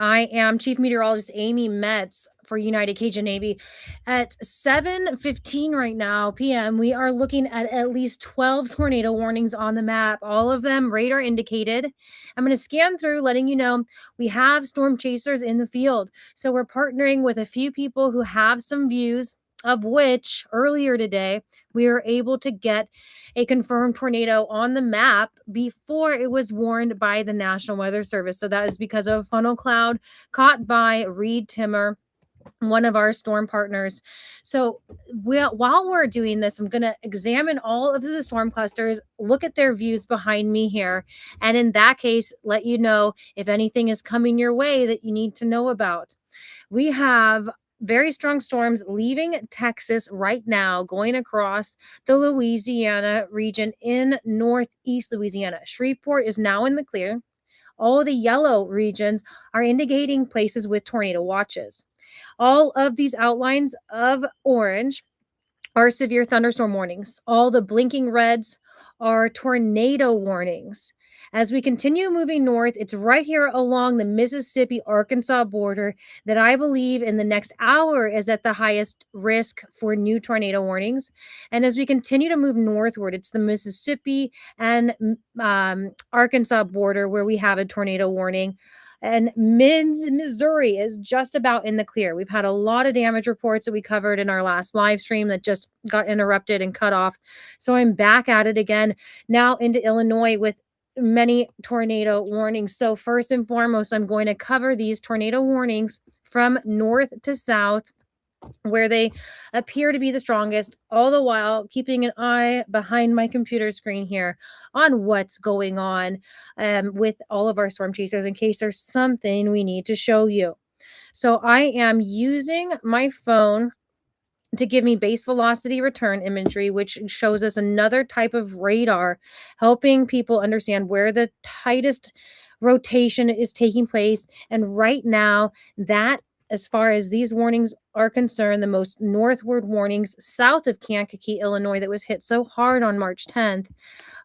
I am Chief Meteorologist Amy Metz for United Cajun Navy. At 7:15 right now p.m., we are looking at least 12 tornado warnings on the map, all of them radar indicated. I'm going to scan through letting you know we have storm chasers in the field. So we're partnering with a few people who have some views, of which earlier today we were able to get a confirmed tornado on the map before it was warned by the National Weather Service. So that is because of a funnel cloud caught by Reed Timmer, one of our storm partners. So while we're doing this, I'm going to examine all of the storm clusters, look at their views behind me here, and in that case, let you know if anything is coming your way that you need to know about. We have very strong storms leaving Texas right now, going across the Louisiana region in northeast Louisiana. Shreveport is now in the clear. All the yellow regions are indicating places with tornado watches. All of these outlines of orange are severe thunderstorm warnings. All the blinking reds are tornado warnings. As we continue moving north, it's right here along the Mississippi Arkansas border that I believe in the next hour is at the highest risk for new tornado warnings. And as we continue to move northward, it's the Mississippi and Arkansas border where we have a tornado warning. And Missouri is just about in the clear. We've had a lot of damage reports that we covered in our last live stream that just got interrupted and cut off. So I'm back at it again now into Illinois with many tornado warnings. So first and foremost, I'm going to cover these tornado warnings from north to south, where they appear to be the strongest, all the while keeping an eye behind my computer screen here on what's going on with all of our storm chasers in case there's something we need to show you. So I am using my phone to give me base velocity return imagery, which shows us another type of radar, helping people understand where the tightest rotation is taking place. And right now, that as far as these warnings are concerned, the most northward warnings south of Kankakee, Illinois, that was hit so hard on March 10th.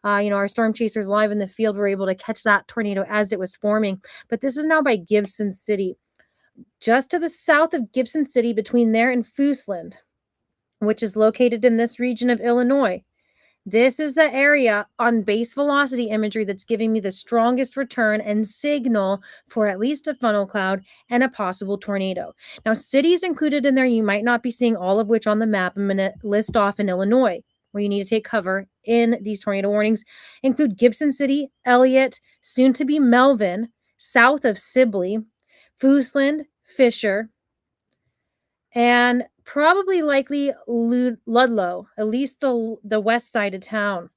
Our storm chasers live in the field were able to catch that tornado as it was forming. But this is now by Gibson City. Just to the south of Gibson City, between there and Fooseland, which is located in this region of Illinois. This is the area on base velocity imagery that's giving me the strongest return and signal for at least a funnel cloud and a possible tornado. Now, cities included in there, you might not be seeing all of which on the map. I'm going to list off in Illinois where you need to take cover in these tornado warnings include Gibson City, Elliott, soon to be Melvin, south of Sibley, Fooseland, Fisher, and probably likely Ludlow, at least the west side of town.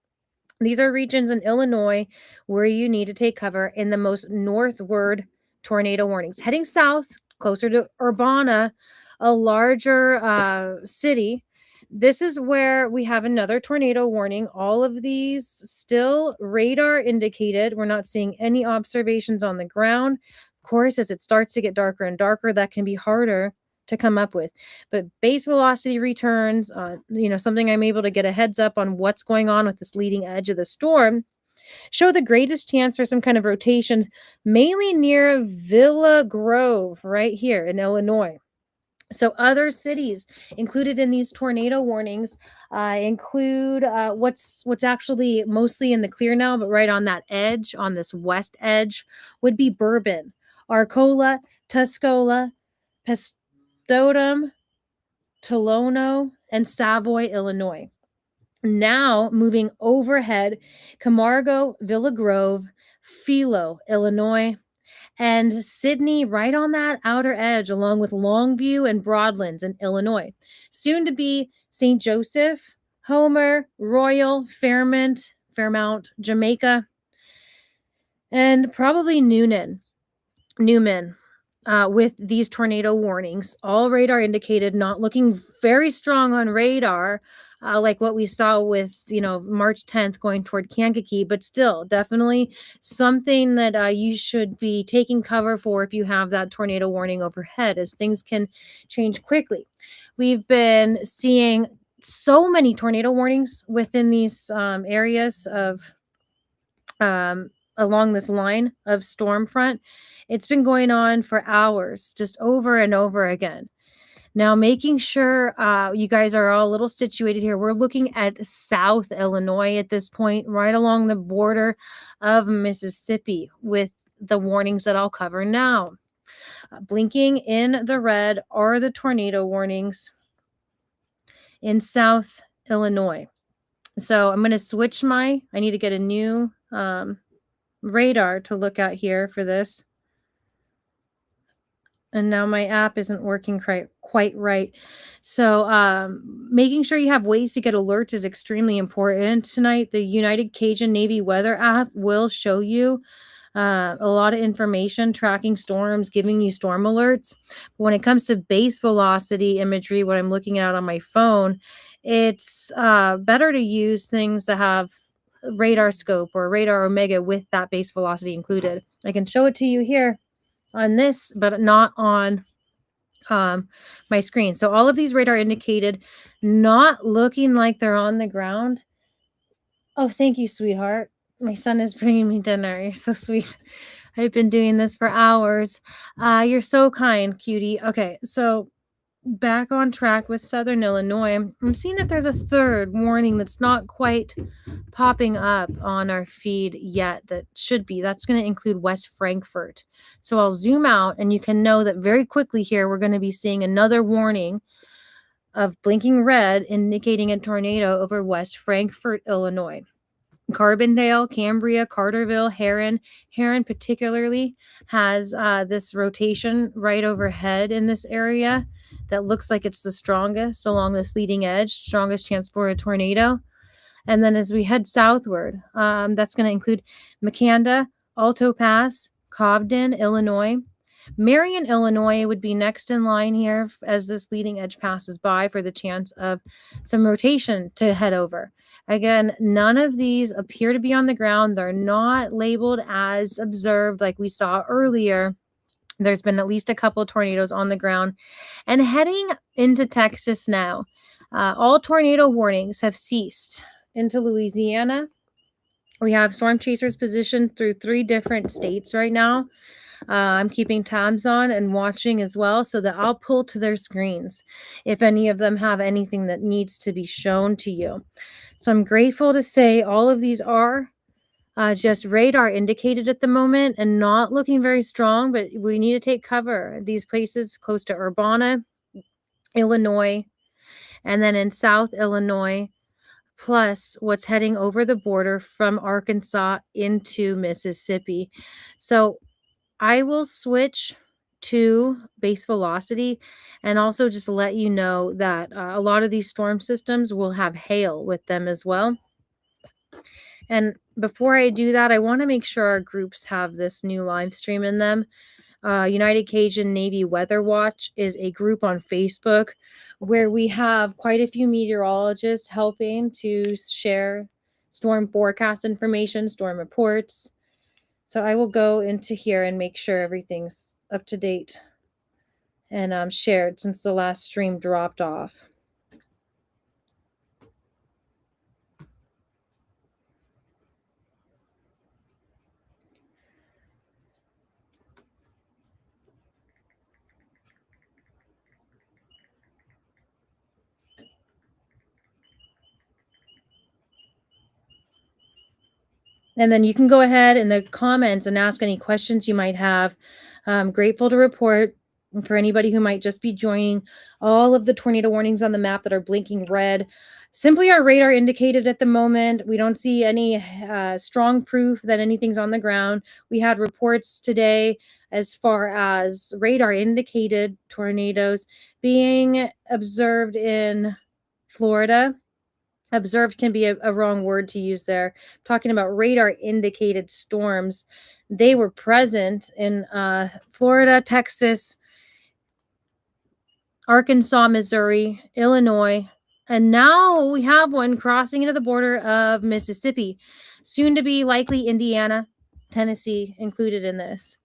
These are regions in Illinois where you need to take cover in the most northward tornado warnings. Heading south, closer to Urbana, a larger city, this is where we have another tornado warning. All of these still radar indicated. We're not seeing any observations on the ground. Of course, as it starts to get darker and darker, that can be harder to come up with. But base velocity returns, something I'm able to get a heads up on what's going on with this leading edge of the storm, show the greatest chance for some kind of rotations, mainly near Villa Grove, right here in Illinois. So other cities included in these tornado warnings include what's actually mostly in the clear now, but right on that edge, on this west edge, would be Bourbon, Arcola, Tuscola, Pestodum, Tolono, and Savoy, Illinois. Now moving overhead, Camargo, Villa Grove, Philo, Illinois, and Sydney right on that outer edge, along with Longview and Broadlands in Illinois. Soon to be St. Joseph, Homer, Royal, Fairmont, Jamaica, and probably Newman. With these tornado warnings, all radar indicated, not looking very strong on radar, like what we saw with, March 10th going toward Kankakee, but still definitely something that you should be taking cover for if you have that tornado warning overhead, as things can change quickly. We've been seeing so many tornado warnings within these areas of along this line of storm front. It's been going on for hours, just over and over again. Now, making sure you guys are all a little situated here, we're looking at South Illinois at this point, right along the border of Mississippi, with the warnings that I'll cover now. Blinking in the red are the tornado warnings in South Illinois. So I'm going to switch I need to get a new radar to look at here for this. And now my app isn't working quite right. So making sure you have ways to get alerts is extremely important tonight. The United Cajun Navy weather app will show you a lot of information, tracking storms, giving you storm alerts. But when it comes to base velocity imagery, what I'm looking at on my phone, it's better to use things that have radar scope or radar omega with that base velocity included. I can show it to you here on this, but not on my screen. So all of these radar indicated, not looking like they're on the ground. Oh, thank you, sweetheart. My son is bringing me dinner. You're so sweet. I've been doing this for hours. You're so kind, cutie. Okay, so back on track with Southern Illinois. I'm seeing that there's a third warning that's not quite popping up on our feed yet. That should be. That's going to include West Frankfort. So I'll zoom out and you can know that very quickly here we're going to be seeing another warning of blinking red indicating a tornado over West Frankfort, Illinois. Carbondale, Cambria, Carterville, Heron. Heron particularly has this rotation right overhead in this area that looks like it's the strongest along this leading edge, strongest chance for a tornado. And then as we head southward, that's going to include Makanda, Alto Pass, Cobden, Illinois. Marion, Illinois would be next in line here as this leading edge passes by for the chance of some rotation to head over. Again, none of these appear to be on the ground. They're not labeled as observed like we saw earlier. There's been at least a couple tornadoes on the ground. And heading into Texas now, all tornado warnings have ceased. Into Louisiana, we have storm chasers positioned through 3 different states right now. I'm keeping tabs on and watching as well so that I'll pull to their screens if any of them have anything that needs to be shown to you. So I'm grateful to say all of these are just radar indicated at the moment and not looking very strong, but we need to take cover. These places close to Urbana, Illinois, and then in South Illinois, plus what's heading over the border from Arkansas into Mississippi. So I will switch to base velocity and also just let you know that a lot of these storm systems will have hail with them as well. And before I do that, I want to make sure our groups have this new live stream in them. United Cajun Navy Weather Watch is a group on Facebook where we have quite a few meteorologists helping to share storm forecast information, storm reports. So I will go into here and make sure everything's up to date and shared since the last stream dropped off. And then you can go ahead in the comments and ask any questions you might have. I'm grateful to report for anybody who might just be joining all of the tornado warnings on the map that are blinking red. Simply our radar indicated at the moment. We don't see any strong proof that anything's on the ground. We had reports today as far as radar indicated tornadoes being observed in Florida. Observed can be a wrong word to use there. Talking about radar indicated storms. They were present in Florida, Texas, Arkansas, Missouri, Illinois, and now we have one crossing into the border of Mississippi, soon to be likely Indiana, Tennessee included in this.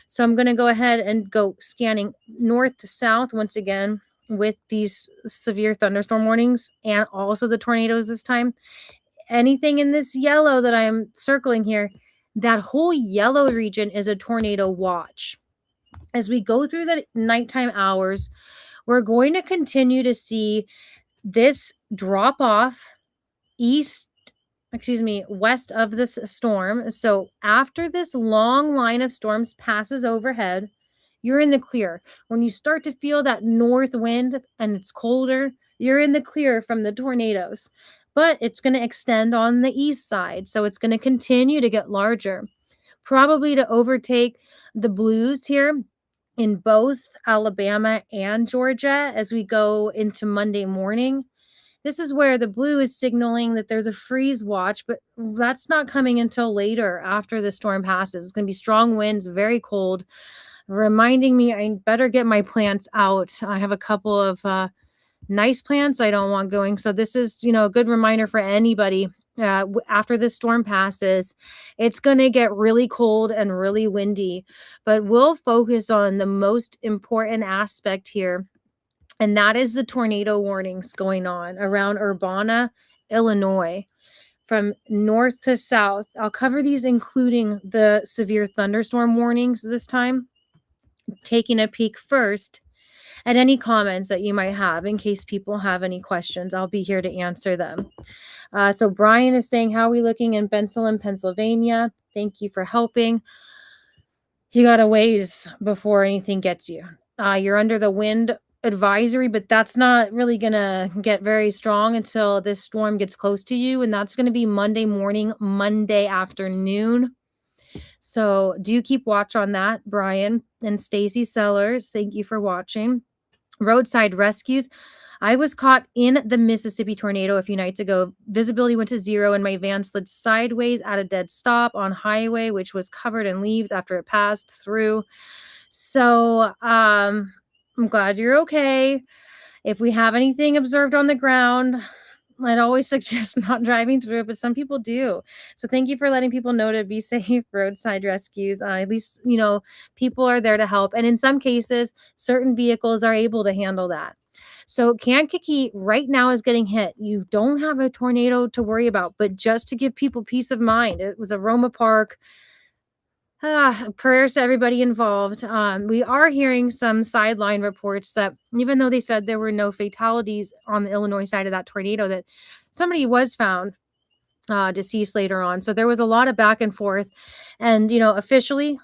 So I'm going to go ahead and go scanning north to south once again with these severe thunderstorm warnings and also the tornadoes this time. Anything in this yellow that I'm circling here, That whole yellow region is a tornado watch. As we go through the nighttime hours, we're going to continue to see this drop off west of this storm. So after this long line of storms passes overhead, you're in the clear. When you start to feel that north wind and it's colder, you're in the clear from the tornadoes. But it's going to extend on the east side. So it's going to continue to get larger, probably to overtake the blues here in both Alabama and Georgia as we go into Monday morning. This is where the blue is signaling that there's a freeze watch, but that's not coming until later after the storm passes. It's going to be strong winds, very cold, reminding me I better get my plants out. I have a couple of nice plants I don't want going. So this is, a good reminder for anybody. After this storm passes, it's going to get really cold and really windy, but we'll focus on the most important aspect here, and that is the tornado warnings going on around Urbana, Illinois, from north to south. I'll cover these, including the severe thunderstorm warnings this time, taking a peek first at any comments that you might have in case people have any questions. I'll be here to answer them. So Brian is saying, how are we looking in Bensalem, Pennsylvania? Thank you for helping. You got a ways before anything gets you. You're under the wind advisory, but that's not really going to get very strong until this storm gets close to you. And that's going to be Monday morning, Monday afternoon. So do keep watch on that, Brian and Stacy Sellers. Thank you for watching. Roadside rescues. I was caught in the Mississippi tornado a few nights ago. Visibility went to 0 and my van slid sideways at a dead stop on highway, which was covered in leaves after it passed through. So I'm glad you're okay. If we have anything observed on the ground, I'd always suggest not driving through it, but some people do. So thank you for letting people know to be safe. Roadside rescues, at least, people are there to help. And in some cases, certain vehicles are able to handle that. So Kankakee right now is getting hit. You don't have a tornado to worry about, but just to give people peace of mind, it was Aroma Park. Prayers to everybody involved. We are hearing some sideline reports that even though they said there were no fatalities on the Illinois side of that tornado, that somebody was found deceased later on. So there was a lot of back and forth. And, officially,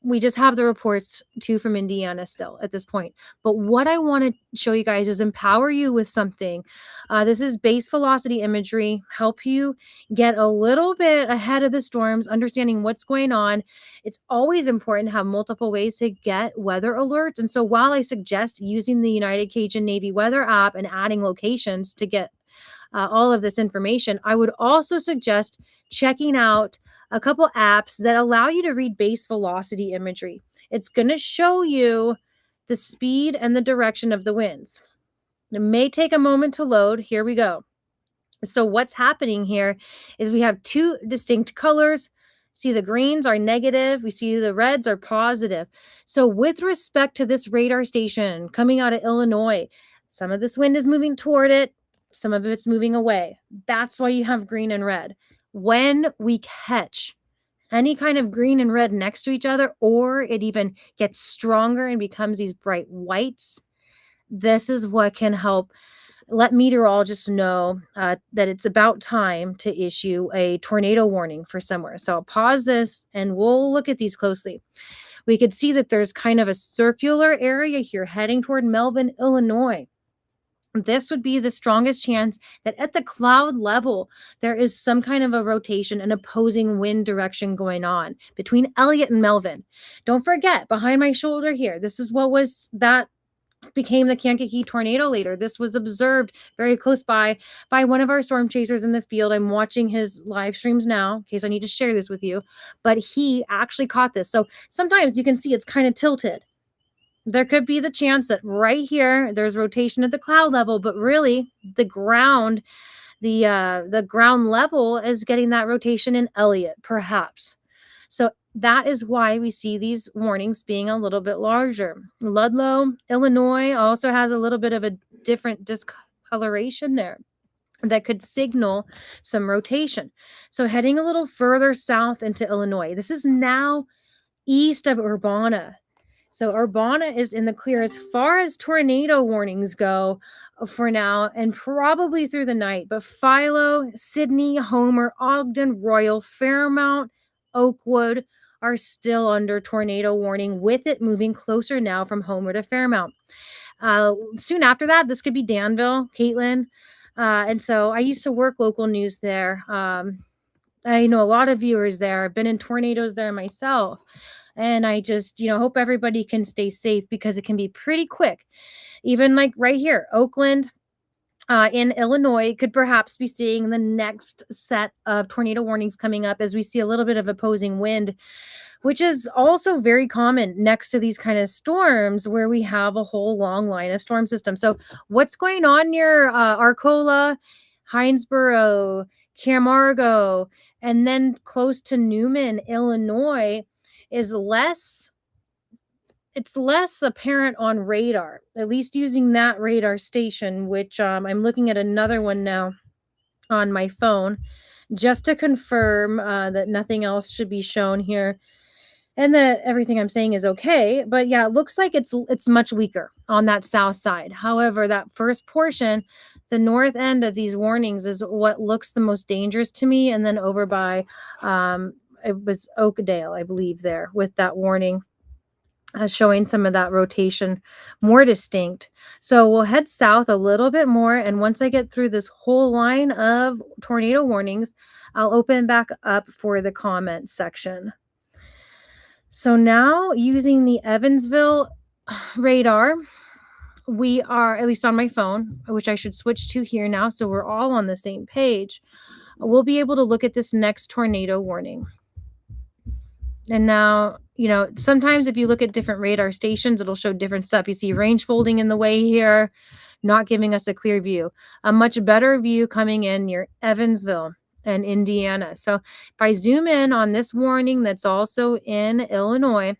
we just have the reports too from Indiana still at this point. But what I want to show you guys is empower you with something. This is base velocity imagery, help you get a little bit ahead of the storms, understanding what's going on. It's always important to have multiple ways to get weather alerts. And so while I suggest using the United Cajun Navy weather app and adding locations to get all of this information, I would also suggest checking out a couple apps that allow you to read base velocity imagery. It's going to show you the speed and the direction of the winds. It may take a moment to load. Here we go. So what's happening here is we have two distinct colors. See, the greens are negative. We see the reds are positive. So with respect to this radar station coming out of Illinois, some of this wind is moving toward it. Some of it's moving away. That's why you have green and red. When we catch any kind of green and red next to each other, or it even gets stronger and becomes these bright whites, this is what can help let meteorologists know that it's about time to issue a tornado warning for somewhere. So I'll pause this and we'll look at these closely. We could see that there's kind of a circular area here heading toward Melvin, Illinois. This would be the strongest chance that at the cloud level, there is some kind of a rotation, an opposing wind direction going on between Elliott and Melvin. Don't forget, behind my shoulder here, this is what became the Kankakee tornado later. This was observed very close by one of our storm chasers in the field. I'm watching his live streams now in case I need to share this with you, but he actually caught this. So sometimes you can see it's kind of tilted. There could be the chance that right here, there's rotation at the cloud level, but really the ground level is getting that rotation in Elliott, perhaps. So that is why we see these warnings being a little bit larger. Ludlow, Illinois also has a little bit of a different discoloration there. that could signal some rotation. So heading a little further south into Illinois. This is now east of Urbana. So Urbana is in the clear as far as tornado warnings go for now and probably through the night. But Philo, Sydney, Homer, Ogden, Royal, Fairmount, Oakwood are still under tornado warning, with it moving closer now from Homer to Fairmount. Soon after that, this could be Danville, Caitlin. And so I used to work local news there. I know a lot of viewers there. I've been in tornadoes there myself. And I just, hope everybody can stay safe because it can be pretty quick. Even like right here, Oakland, in Illinois could perhaps be seeing the next set of tornado warnings coming up as we see a little bit of opposing wind, which is also very common next to these kind of storms where we have a whole long line of storm systems. So, what's going on near Arcola, Hinesboro, Camargo, and then close to Newman, Illinois, is less it's less apparent on radar, at least using that radar station, which I'm looking at another one now on my phone just to confirm that nothing else should be shown here and that everything I'm saying is okay. But yeah, it looks like it's much weaker on that south side. However, that first portion, the north end of these warnings, is what looks the most dangerous to me. And then over by it was Oakdale, I believe, there with that warning. Showing some of that rotation more distinct. So we'll head south a little bit more. And once I get through this whole line of tornado warnings, I'll open back up for the comment section. So now using the Evansville radar, we are, at least on my phone, which I should switch to here now so we're all on the same page, we'll be able to look at this next tornado warning. And now, sometimes if you look at different radar stations, it'll show different stuff. You see range folding in the way here, not giving us a clear view. A much better view coming in near Evansville and Indiana. So if I zoom in on this warning that's also in Illinois,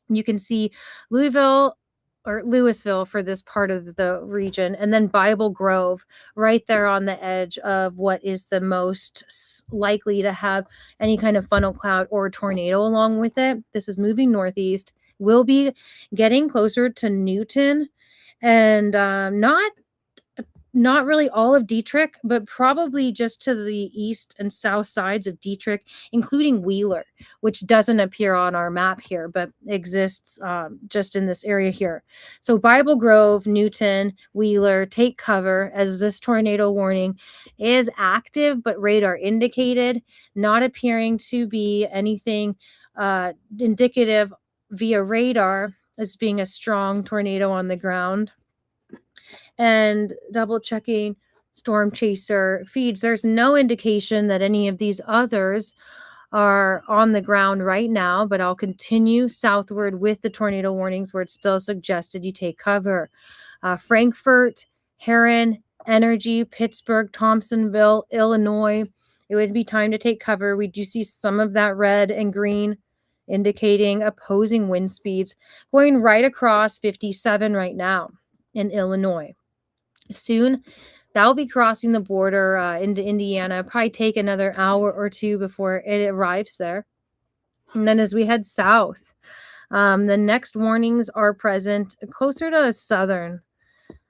you can see Louisville or Louisville for this part of the region, and then Bible Grove right there on the edge of what is the most likely to have any kind of funnel cloud or tornado along with it. This is moving northeast. We'll be getting closer to Newton and not really all of Dietrich, but probably just to the east and south sides of Dietrich, including Wheeler, which doesn't appear on our map here, but exists just in this area here. So Bible Grove, Newton, Wheeler, take cover as this tornado warning is active, but radar indicated, not appearing to be anything indicative via radar as being a strong tornado on the ground. And double checking Storm Chaser feeds, there's no indication that any of these others are on the ground right now, but I'll continue southward with the tornado warnings where it's still suggested you take cover. Frankfort, Heron, Energy, Pittsburgh, Thompsonville, Illinois, it would be time to take cover. We do see some of that red and green indicating opposing wind speeds going right across 57 right now in Illinois. Soon that'll be crossing the border into Indiana. Probably take another hour or two before it arrives there. And then as we head south, the next warnings are present closer to southern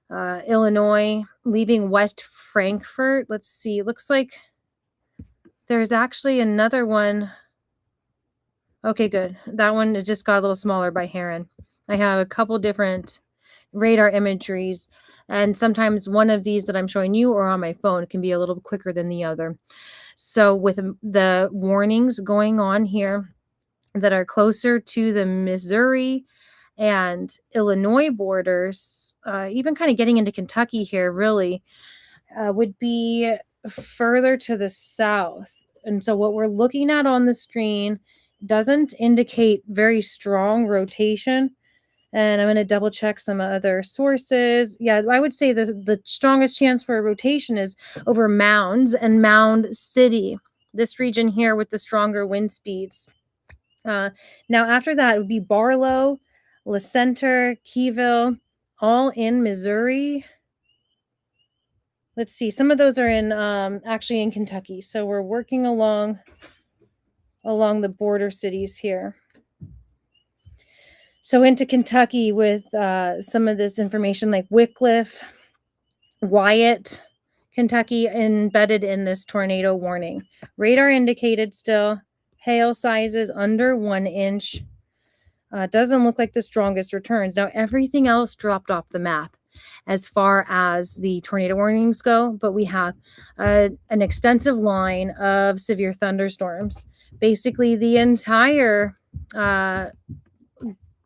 Illinois, leaving West Frankfort. Let's see. It looks like there's actually another one. Okay, good. That one has just got a little smaller by Heron. I have a couple different radar imageries, and sometimes one of these that I'm showing you or on my phone can be a little quicker than the other. So with the warnings going on here that are closer to the Missouri and Illinois borders, even kind of getting into Kentucky here really, would be further to the south. And so what we're looking at on the screen doesn't indicate very strong rotation. And I'm going to double check some other sources. Yeah, I would say the strongest chance for a rotation is over Mounds and Mound City, this region here with the stronger wind speeds. Now, after that, it would be Barlow, La Center, Keyville, all in Missouri. Let's see. Some of those are in actually in Kentucky. So we're working along the border cities here. So into Kentucky with some of this information like Wickliffe, Wyatt, Kentucky embedded in this tornado warning. Radar indicated still hail sizes under 1 inch. Doesn't look like the strongest returns. Now, everything else dropped off the map as far as the tornado warnings go, but we have an extensive line of severe thunderstorms. Basically, the entire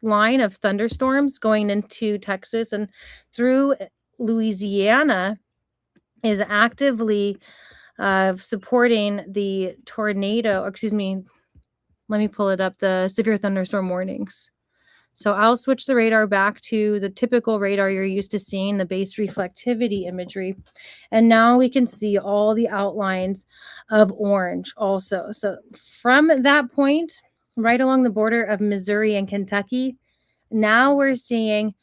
line of thunderstorms going into Texas and through Louisiana is actively supporting the tornado, excuse me, let me pull it up, the severe thunderstorm warnings. So I'll switch the radar back to the typical radar you're used to seeing, the base reflectivity imagery. And now we can see all the outlines of orange also. So from that point, right along the border of Missouri and Kentucky, now we're seeing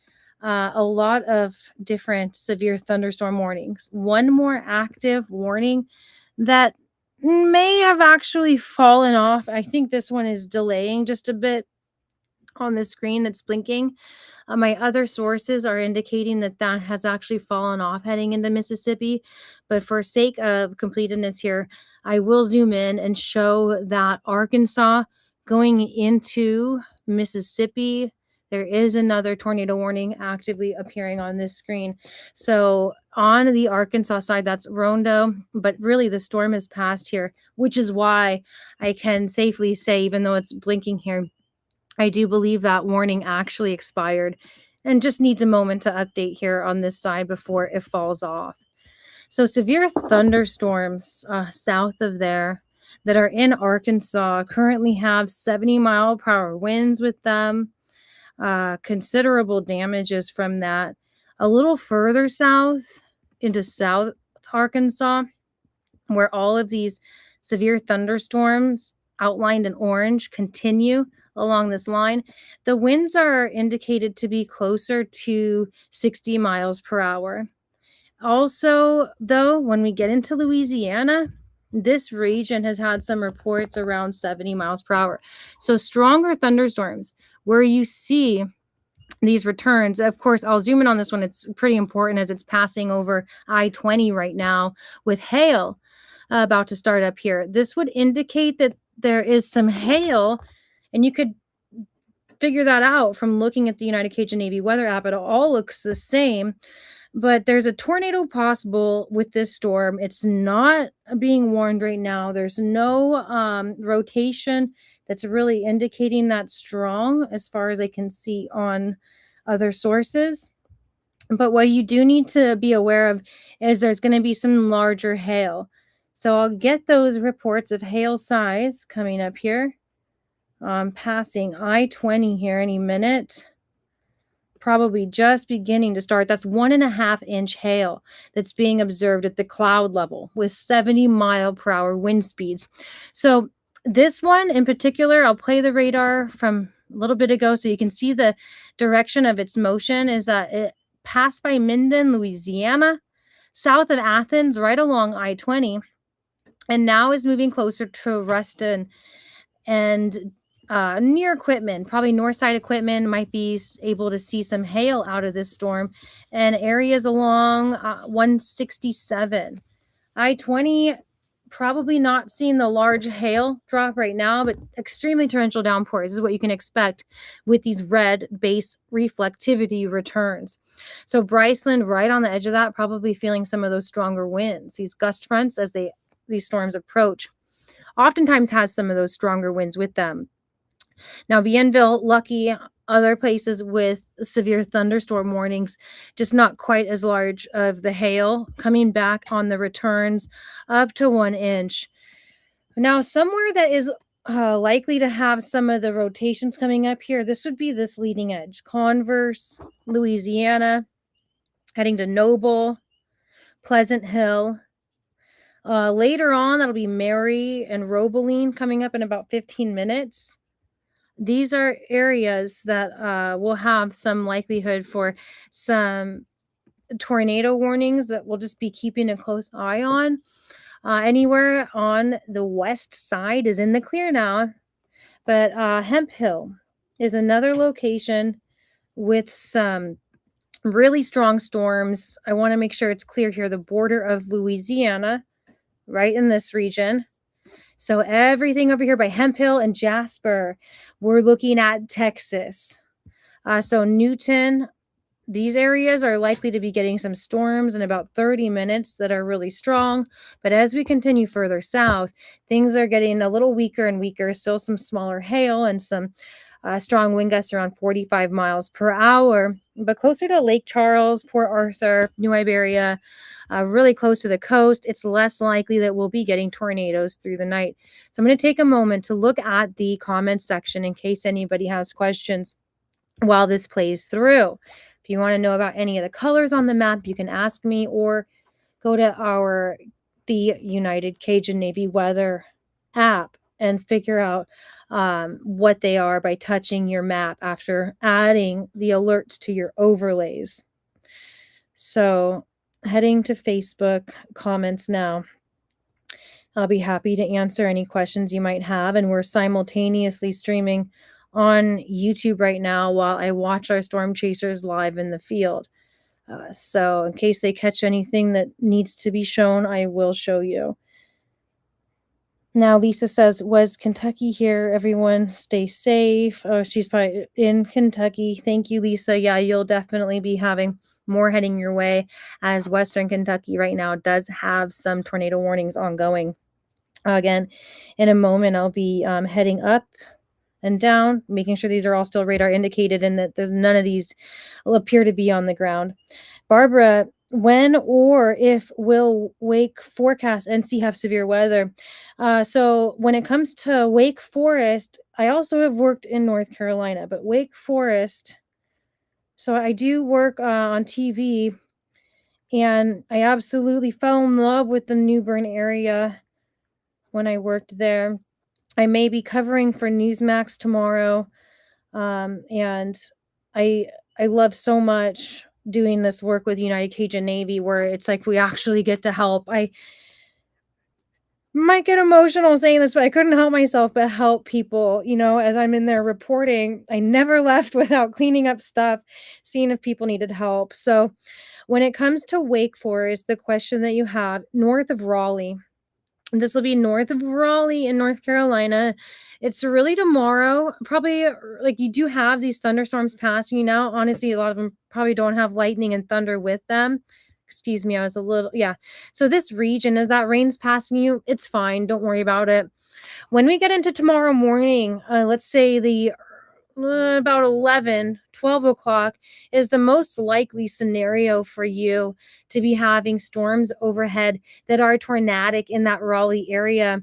a lot of different severe thunderstorm warnings. One more active warning that may have actually fallen off. I think this one is delaying just a bit on the screen that's blinking. My other sources are indicating that that has actually fallen off heading into Mississippi. But for sake of completeness here, I will zoom in and show that Arkansas going into Mississippi, there is another tornado warning actively appearing on this screen. So on the Arkansas side, that's Rondo, but really the storm has passed here, which is why I can safely say, even though it's blinking here, I do believe that warning actually expired and just needs a moment to update here on this side before it falls off. So severe thunderstorms south of there that are in Arkansas currently have 70-mile-per-hour winds with them. Considerable damages from that. A little further south into South Arkansas, where all of these severe thunderstorms outlined in orange continue along this line, the winds are indicated to be closer to 60 miles per hour. Also, though, when we get into Louisiana, this region has had some reports around 70 miles per hour. So stronger thunderstorms where you see these returns. Of course, I'll zoom in on this one. It's pretty important as it's passing over I-20 right now with hail about to start up here. This would indicate that there is some hail, and you could figure that out from looking at the United Cajun Navy weather app. It all looks the same, but there's a tornado possible with this storm. It's not being warned right now. There's no rotation that's really indicating that strong as far as I can see on other sources. But what you do need to be aware of is there's going to be some larger hail. So I'll get those reports of hail size coming up here. Passing I-20 here any minute. Probably just beginning to start. That's 1.5-inch hail that's being observed at the cloud level with 70-mile-per-hour wind speeds. So this one in particular, I'll play the radar from a little bit ago so you can see the direction of its motion is that it passed by Minden, Louisiana, south of Athens, right along I-20, and now is moving closer to Ruston and near Quitman, probably north side of Quitman, might be able to see some hail out of this storm, and areas along 167. I-20, probably not seeing the large hail drop right now, but extremely torrential downpours is what you can expect with these red base reflectivity returns. So Bryceland, right on the edge of that, probably feeling some of those stronger winds. These gust fronts as these storms approach oftentimes has some of those stronger winds with them. Now, Bienville, lucky, other places with severe thunderstorm warnings, just not quite as large of the hail coming back on the returns up to 1 inch. Now, somewhere that is likely to have some of the rotations coming up here, this would be this leading edge. Converse, Louisiana, heading to Noble, Pleasant Hill. Later on, that'll be Mary and Robeline coming up in about 15 minutes. These are areas that will have some likelihood for some tornado warnings that we'll just be keeping a close eye on. Anywhere on the west side is in the clear now, but Hemp Hill is another location with some really strong storms. I want to make sure it's clear here, the border of Louisiana, right in this region. So everything over here by Hemp Hill and Jasper, we're looking at Texas. So Newton, these areas are likely to be getting some storms in about 30 minutes that are really strong. But as we continue further south, things are getting a little weaker and weaker. Still some smaller hail and some strong wind gusts around 45 miles per hour. But closer to Lake Charles, Port Arthur, New Iberia, really close to the coast, it's less likely that we'll be getting tornadoes through the night. So I'm going to take a moment to look at the comments section in case anybody has questions while this plays through. If you want to know about any of the colors on the map, you can ask me or go to the United Cajun Navy weather app and figure out what they are by touching your map after adding the alerts to your overlays. So heading to Facebook comments now. I'll be happy to answer any questions you might have, and we're simultaneously streaming on YouTube right now while I watch our storm chasers live in the field. So in case they catch anything that needs to be shown, I will show you. Now, Lisa says, was Kentucky here? Everyone stay safe. Oh, she's probably in Kentucky. Thank you, Lisa. Yeah, you'll definitely be having more heading your way, as Western Kentucky right now does have some tornado warnings ongoing. Again, in a moment, I'll be heading up and down, making sure these are all still radar indicated and that there's none of these will appear to be on the ground. Barbara, when or if will Wake forecast NC have severe weather? So when it comes to Wake Forest, I also have worked in North Carolina, but Wake Forest, so I do work on TV, and I absolutely fell in love with the New Bern area when I worked there. I may be covering for Newsmax tomorrow, and I I love so much doing this work with United Cajun Navy, where it's like we actually get to help. I might get emotional saying this, but I couldn't help myself but help people. As I'm in there reporting, I never left without cleaning up stuff, seeing if people needed help. So, when it comes to Wake Forest, the question that you have north of Raleigh. This will be north of Raleigh in North Carolina. It's really tomorrow. Probably like you do have these thunderstorms passing you now. Honestly, a lot of them probably don't have lightning and thunder with them. Excuse me, I was a little, yeah. So, this region, as that rain's passing you, it's fine. Don't worry about it. When we get into tomorrow morning, let's say the about 11, 12 o'clock is the most likely scenario for you to be having storms overhead that are tornadic in that Raleigh area.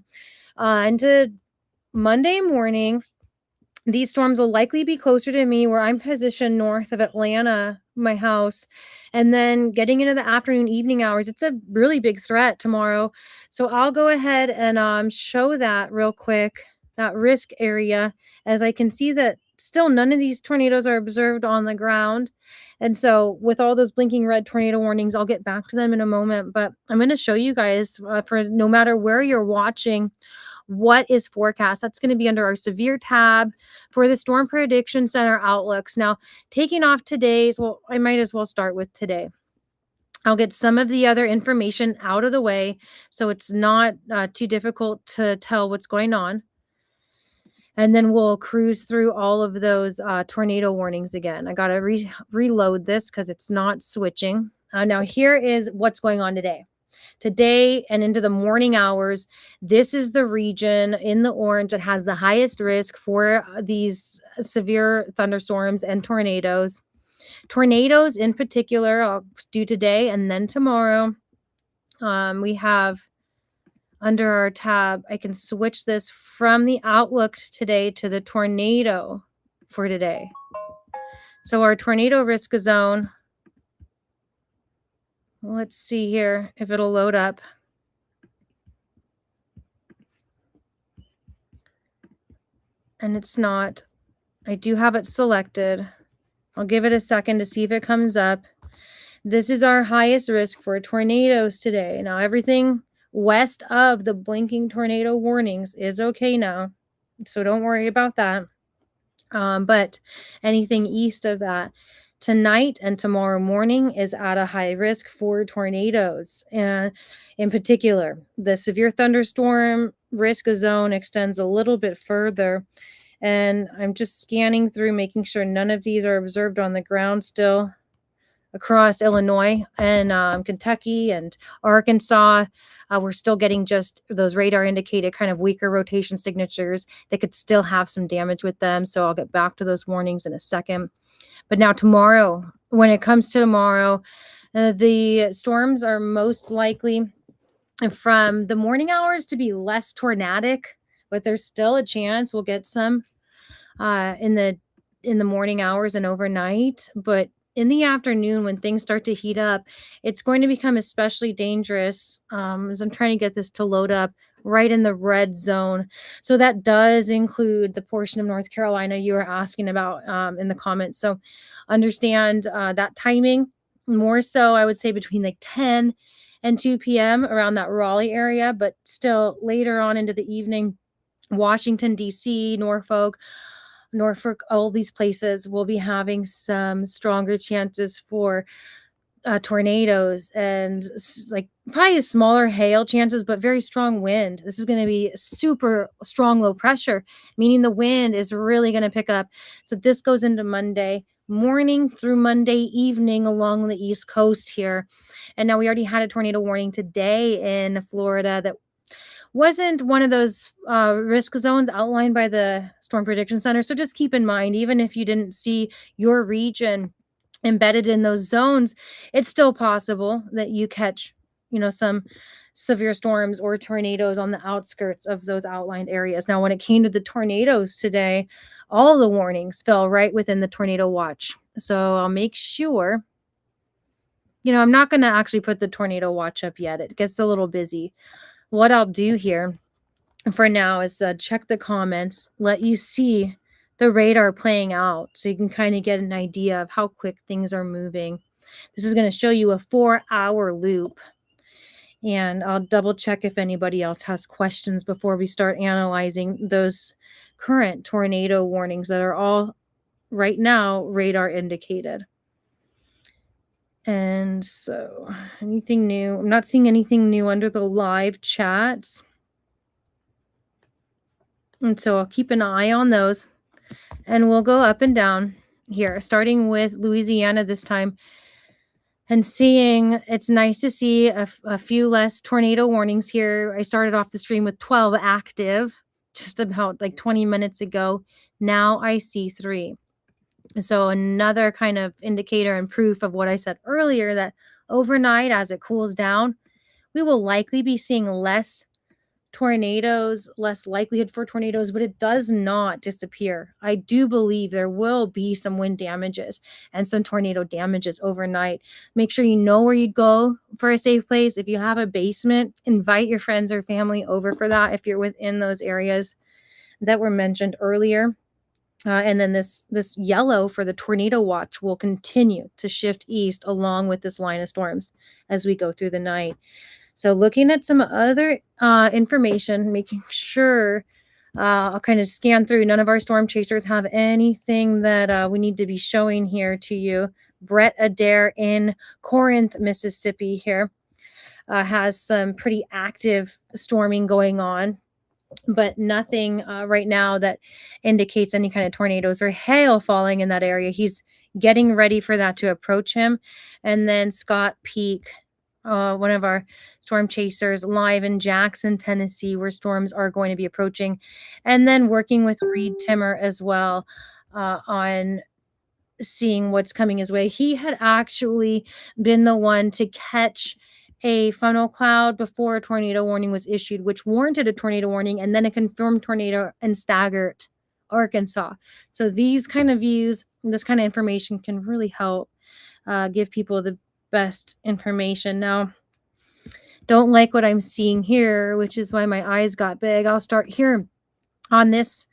Into Monday morning, these storms will likely be closer to me where I'm positioned north of Atlanta, my house. And then getting into the afternoon, evening hours, it's a really big threat tomorrow. So I'll go ahead and show that real quick, that risk area, as I can see that still none of these tornadoes are observed on the ground. And so with all those blinking red tornado warnings, I'll get back to them in a moment. But I'm going to show you guys for no matter where you're watching, what is forecast. That's going to be under our severe tab for the Storm Prediction Center outlooks. Now, taking off today's, well, I might as well start with today. I'll get some of the other information out of the way so it's not too difficult to tell what's going on. And then we'll cruise through all of those tornado warnings again. I got to reload this because it's not switching. Now, here is what's going on today. Today and into the morning hours, this is the region in the orange that has the highest risk for these severe thunderstorms and tornadoes. Tornadoes in particular, I'll do today and then tomorrow. We have under our tab, I can switch this from the outlook today to the tornado for today. So our tornado risk zone, let's see here if it'll load up. And it's not. I do have it selected. I'll give it a second to see if it comes up. This is our highest risk for tornadoes today. Now, everything west of the blinking tornado warnings is okay now, so don't worry about that. But anything east of that tonight and tomorrow morning is at a high risk for tornadoes. And in particular, the severe thunderstorm risk zone extends a little bit further. And I'm just scanning through, making sure none of these are observed on the ground still across Illinois and Kentucky and Arkansas. We're still getting just those radar indicated kind of weaker rotation signatures that could still have some damage with them. So I'll get back to those warnings in a second. But now, tomorrow, when it comes to tomorrow, the storms are most likely from the morning hours to be less tornadic, but there's still a chance we'll get some in the morning hours and overnight. But in the afternoon, when things start to heat up, it's going to become especially dangerous. As I'm trying to get this to load up, right in the red zone. So that does include the portion of North Carolina you were asking about in the comments. So understand that timing more so, I would say between like 10 and 2 p.m. around that Raleigh area, but still later on into the evening, Washington, D.C., Norfolk, all these places will be having some stronger chances for tornadoes and like probably smaller hail chances, but very strong wind. This is going to be super strong low pressure, meaning the wind is really going to pick up. So this goes into Monday morning through Monday evening along the East Coast here. And now we already had a tornado warning today in Florida that wasn't one of those risk zones outlined by the Storm Prediction Center. So just keep in mind, even if you didn't see your region embedded in those zones, it's still possible that you catch, some severe storms or tornadoes on the outskirts of those outlined areas. Now, when it came to the tornadoes today, all the warnings fell right within the tornado watch. So I'll make sure, I'm not going to actually put the tornado watch up yet. It gets a little busy. What I'll do here for now is check the comments, let you see the radar playing out so you can kind of get an idea of how quick things are moving. This is going to show you a 4-hour loop. And I'll double check if anybody else has questions before we start analyzing those current tornado warnings that are all right now radar indicated. And so, anything new? I'm not seeing anything new under the live chats. And so I'll keep an eye on those. And we'll go up and down here, starting with Louisiana this time. And seeing, it's nice to see a few less tornado warnings here. I started off the stream with 12 active just about like 20 minutes ago. Now I see 3. So another kind of indicator and proof of what I said earlier, that overnight as it cools down, we will likely be seeing less tornadoes, less likelihood for tornadoes, but it does not disappear. I do believe there will be some wind damages and some tornado damages overnight. Make sure you know where you'd go for a safe place. If you have a basement, invite your friends or family over for that if you're within those areas that were mentioned earlier. And then this yellow for the tornado watch will continue to shift east along with this line of storms as we go through the night. So looking at some other information, making sure I'll kind of scan through. None of our storm chasers have anything that we need to be showing here to you. Brett Adair in Corinth, Mississippi here has some pretty active storming going on, but nothing right now that indicates any kind of tornadoes or hail falling in that area. He's getting ready for that to approach him. And then Scott Peak, one of our storm chasers, live in Jackson, Tennessee, where storms are going to be approaching. And then working with Reed Timmer as well on seeing what's coming his way. He had actually been the one to catch a funnel cloud before a tornado warning was issued, which warranted a tornado warning, and then a confirmed tornado in Staggart, Arkansas. So these kind of views, this kind of information can really help give people the best information. Now, don't like what I'm seeing here, which is why my eyes got big. I'll start here on this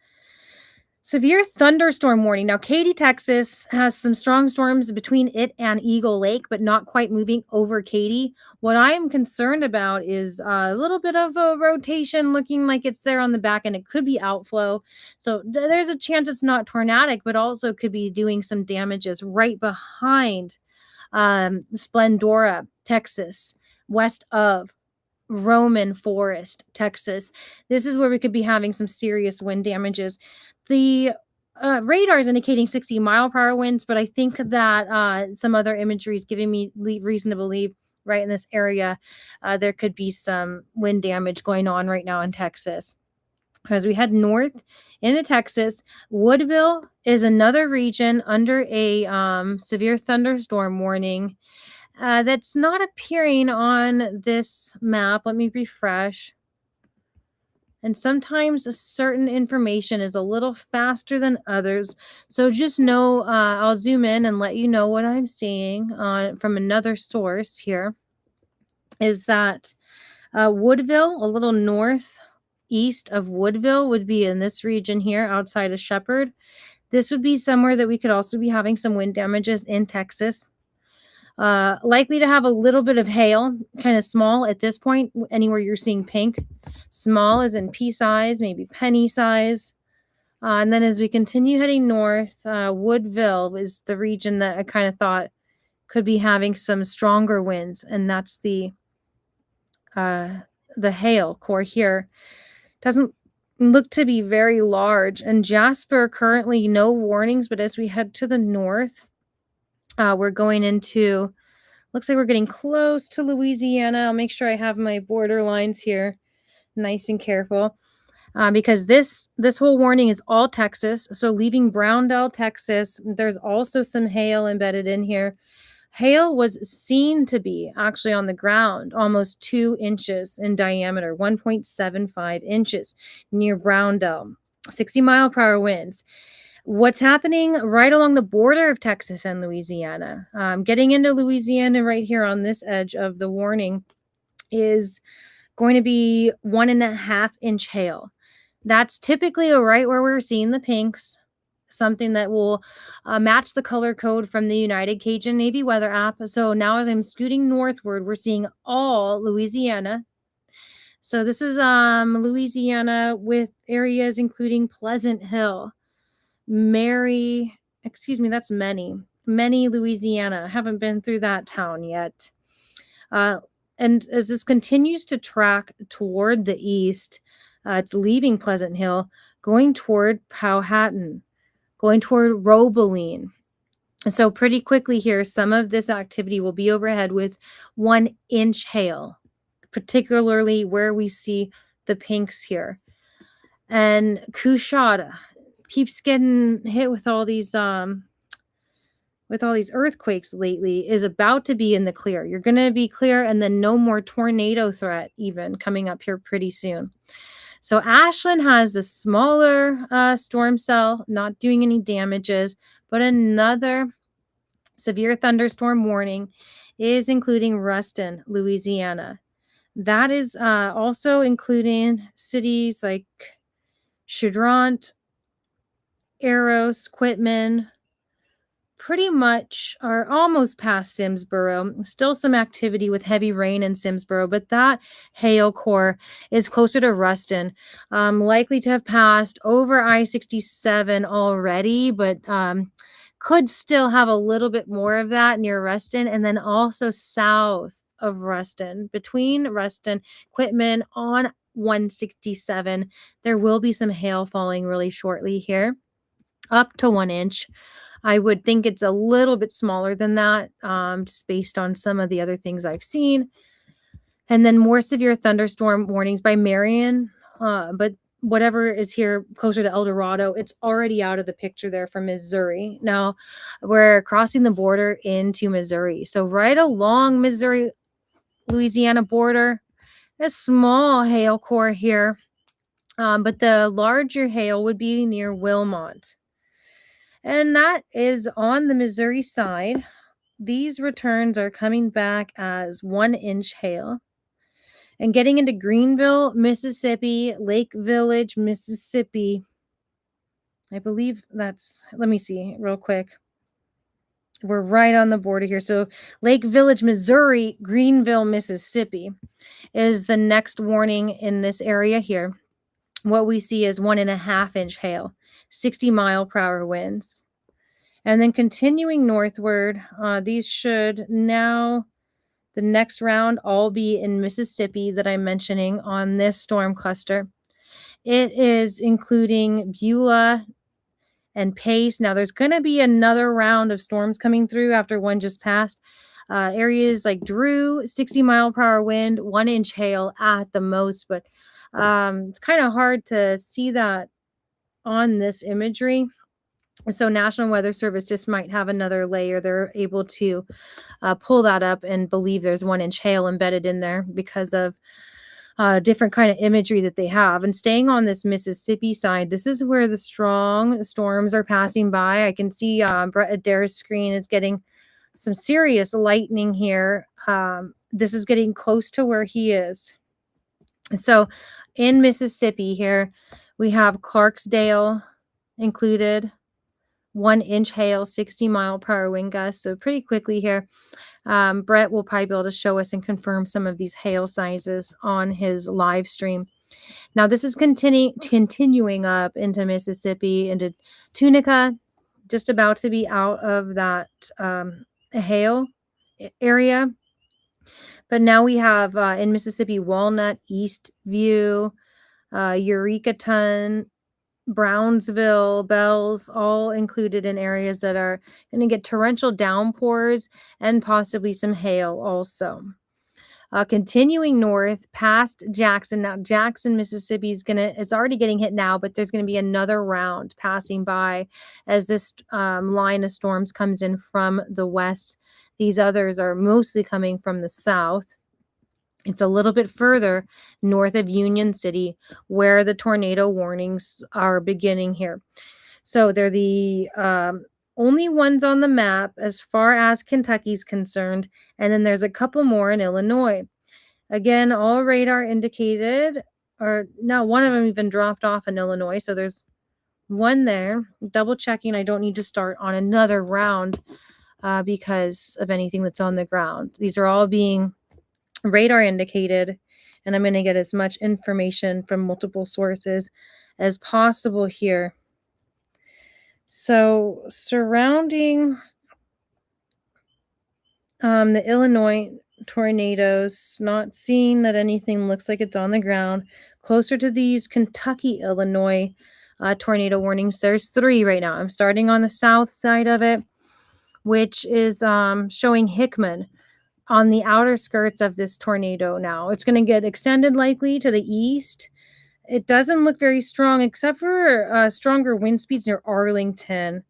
Severe thunderstorm warning. Now, Katy, Texas has some strong storms between it and Eagle Lake, but not quite moving over Katy. What I am concerned about is a little bit of a rotation looking like it's there on the back, and it could be outflow. So there's a chance it's not tornadic, but also could be doing some damages right behind Splendora, Texas, west of Roman Forest, Texas. This is where we could be having some serious wind damages. The radar is indicating 60-mile-per-hour winds, but I think that some other imagery is giving me reason to believe right in this area there could be some wind damage going on right now in Texas. As we head north into Texas, Woodville is another region under a severe thunderstorm warning that's not appearing on this map. Let me refresh. And sometimes a certain information is a little faster than others. So just know I'll zoom in and let you know what I'm seeing from another source here. Is that Woodville, a little northeast of Woodville, would be in this region here outside of Shepherd. This would be somewhere that we could also be having some wind damages in Texas. Likely to have a little bit of hail, kind of small at this point, anywhere you're seeing pink. Small is in pea size, maybe penny size. And then as we continue heading north, Woodville is the region that I kind of thought could be having some stronger winds, and that's the hail core here. Doesn't look to be very large. And Jasper, currently no warnings, but as we head to the north, we're going into, looks like we're getting close to Louisiana. I'll make sure I have my border lines here nice and careful because this whole warning is all Texas. So leaving Browndell, Texas, there's also some hail embedded in here. Hail was seen to be actually on the ground almost 2 inches in diameter, 1.75 inches near Browndell, 60-mile-per-hour winds. What's happening right along the border of Texas and Louisiana, getting into Louisiana right here on this edge of the warning, is going to be 1.5-inch hail. That's typically right where we're seeing the pinks, something that will match the color code from the United Cajun Navy weather app. So now as I'm scooting northward, we're seeing all Louisiana. So this is Louisiana with areas including Pleasant Hill, that's Many, Louisiana. I haven't been through that town yet. And as this continues to track toward the east, it's leaving Pleasant Hill, going toward Powhatan, going toward Roebeline. So pretty quickly here, some of this activity will be overhead with 1-inch hail, particularly where we see the pinks here. And Coushatta keeps getting hit with all these earthquakes lately, is about to be in the clear. You're going to be clear, and then no more tornado threat even coming up here pretty soon. So Ashland has the smaller storm cell, not doing any damages, but another severe thunderstorm warning is including Ruston, Louisiana. That is also including cities like Chaudron, Eros, Quitman, pretty much are almost past Simsboro. Still some activity with heavy rain in Simsboro, but that hail core is closer to Ruston. Likely to have passed over I-67 already, but could still have a little bit more of that near Ruston, and then also south of Ruston, between Ruston, Quitman on 167. There will be some hail falling really shortly here, up to 1 inch. I would think it's a little bit smaller than that, just based on some of the other things I've seen. And then more severe thunderstorm warnings by Marion, but whatever is here closer to El Dorado, it's already out of the picture there from Missouri. Now we're crossing the border into Missouri. So right along Missouri-Louisiana border, a small hail core here, but the larger hail would be near Wilmot. And that is on the Missouri side. These returns are coming back as 1-inch hail. And getting into Greenville, Mississippi, Lake Village, Mississippi, I believe that's, let me see real quick. We're right on the border here. So Lake Village, Missouri, Greenville, Mississippi is the next warning in this area here. What we see is 1.5 inch hail, 60-mile-per-hour winds. And then continuing northward, these should now, the next round, all be in Mississippi that I'm mentioning on this storm cluster. It is including Beulah and Pace. Now, there's going to be another round of storms coming through after one just passed. Areas like Drew, 60-mile-per-hour wind, 1 inch hail at the most, but it's kind of hard to see that on this imagery. So National Weather Service just might have another layer. They're able to pull that up and believe there's 1 inch hail embedded in there because of different kind of imagery that they have. And staying on this Mississippi side, this is where the strong storms are passing by. I can see Brett Adair's screen is getting some serious lightning here. This is getting close to where he is. So in Mississippi here, we have Clarksdale included, 1 inch hail, 60-mile-per-hour wind gusts. So pretty quickly here, Brett will probably be able to show us and confirm some of these hail sizes on his live stream. Now, this is continuing up into Mississippi, into Tunica, just about to be out of that hail area. But now we have in Mississippi, Walnut, Eastview, Eurekaton, Brownsville, Bells, all included in areas that are going to get torrential downpours and possibly some hail also. Continuing north past Jackson. Now, Jackson, Mississippi is already getting hit now, but there's going to be another round passing by as this line of storms comes in from the west. These others are mostly coming from the south. It's a little bit further north of Union City where the tornado warnings are beginning here. So they're the only ones on the map as far as Kentucky's concerned. And then there's a couple more in Illinois. Again, all radar indicated, or no, one of them even dropped off in Illinois. So there's one there. Double checking. I don't need to start on another round because of anything that's on the ground. These are all being radar indicated, and I'm going to get as much information from multiple sources as possible here. So surrounding the Illinois tornadoes, not seeing that anything looks like it's on the ground. Closer to these Kentucky, Illinois tornado warnings, there's 3 right now. I'm starting on the south side of it, which is showing Hickman on the outer skirts of this tornado now. It's going to get extended likely to the east. It doesn't look very strong except for stronger wind speeds near Arlington.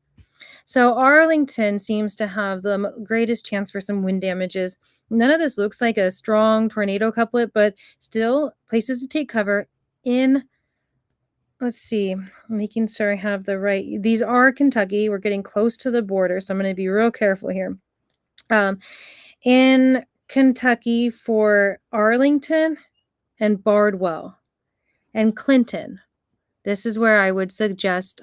So Arlington seems to have the greatest chance for some wind damages. None of this looks like a strong tornado couplet, but still places to take cover in, let's see, making sure I have the right. These are Kentucky. We're getting close to the border, so I'm going to be real careful here. In Kentucky for Arlington and Bardwell and Clinton. This is where I would suggest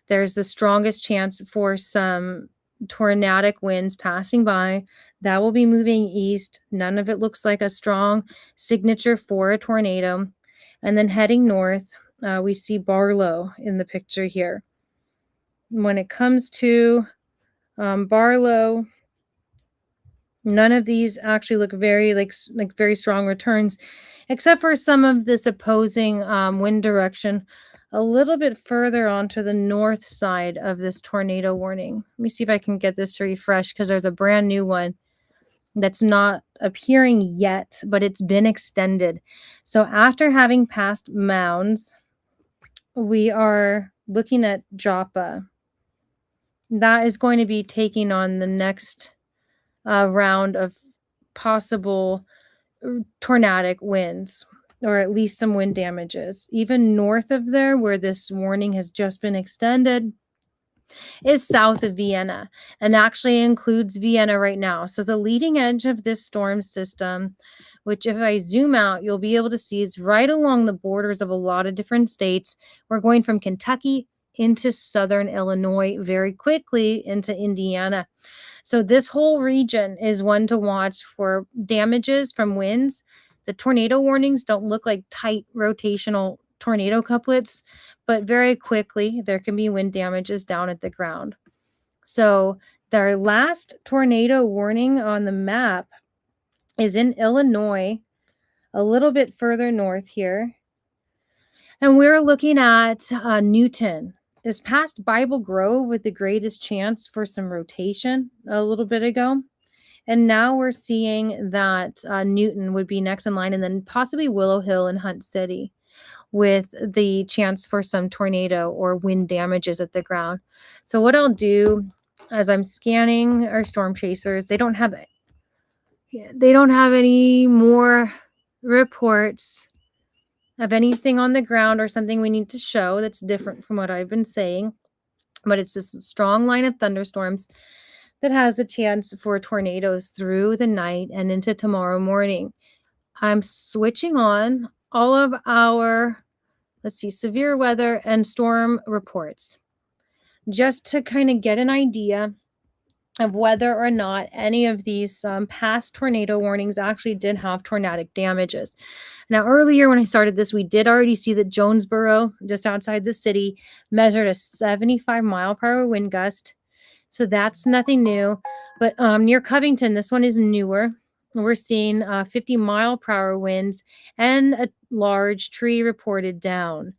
there's the strongest chance for some tornadic winds passing by. That will be moving east. None of it looks like a strong signature for a tornado. And then heading north, we see Barlow in the picture here. When it comes to Barlow, none of these actually look very like very strong returns, except for some of this opposing wind direction a little bit further onto the north side of this tornado warning. Let me see if I can get this to refresh because there's a brand new one that's not appearing yet, but it's been extended. So after having passed Mounds, we are looking at Joppa. That is going to be taking on the next round of possible tornadic winds, or at least some wind damages. Even north of there, where this warning has just been extended, is south of Vienna and actually includes Vienna right now. So the leading edge of this storm system, which if I zoom out, you'll be able to see is right along the borders of a lot of different states. We're going from Kentucky into southern Illinois very quickly into Indiana. So this whole region is one to watch for damages from winds. The tornado warnings don't look like tight rotational tornado couplets, but very quickly there can be wind damages down at the ground. So their last tornado warning on the map is in Illinois, a little bit further north here. And we're looking at Newton. This past Bible Grove with the greatest chance for some rotation a little bit ago. And now we're seeing that Newton would be next in line, and then possibly Willow Hill and Hunt City with the chance for some tornado or wind damages at the ground. So what I'll do as I'm scanning our storm chasers, they don't have any more reports of anything on the ground or something we need to show that's different from what I've been saying. But it's this strong line of thunderstorms that has the chance for tornadoes through the night and into tomorrow morning. I'm switching on all of our, severe weather and storm reports just to kind of get an idea of whether or not any of these past tornado warnings actually did have tornadic damages. Now, earlier when I started this, we did already see that Jonesboro, just outside the city, measured a 75-mile-per-hour wind gust. So that's nothing new. But near Covington, this one is newer. We're seeing 50-mile-per-hour winds and a large tree reported down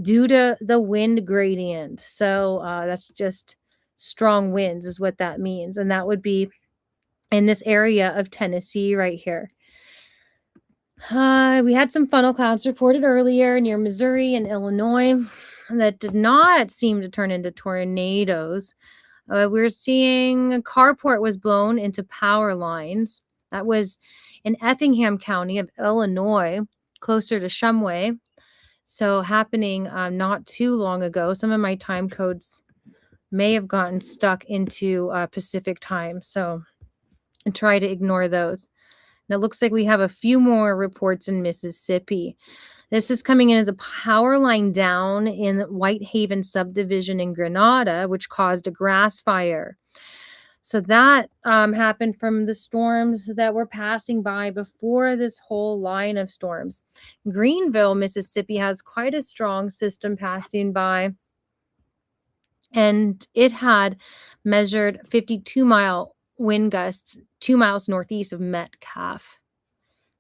due to the wind gradient. So that's just strong winds is what that means. And that would be in this area of Tennessee right here. We had some funnel clouds reported earlier near Missouri and Illinois that did not seem to turn into tornadoes. We're seeing a carport was blown into power lines. That was in Effingham County of Illinois, closer to Shumway. So happening not too long ago. Some of my time codes may have gotten stuck into Pacific time. So I try to ignore those. And it looks like we have a few more reports in Mississippi. This is coming in as a power line down in Whitehaven subdivision in Grenada, which caused a grass fire. So that happened from the storms that were passing by before this whole line of storms. Greenville, Mississippi has quite a strong system passing by. And it had measured 52-mile wind gusts 2 miles northeast of Metcalf.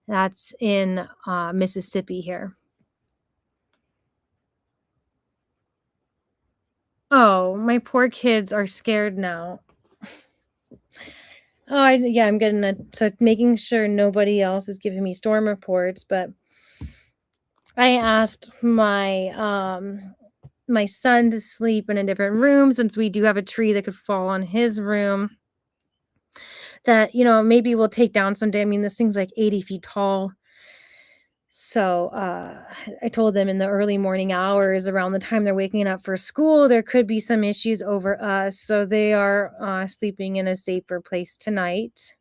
That's in Mississippi here. Oh, my poor kids are scared now. I'm getting making sure nobody else is giving me storm reports, but I asked my my son to sleep in a different room since we do have a tree that could fall on his room that, maybe we'll take down someday. I mean, this thing's like 80 feet tall. So I told them in the early morning hours, around the time they're waking up for school, there could be some issues over us. So they are sleeping in a safer place tonight.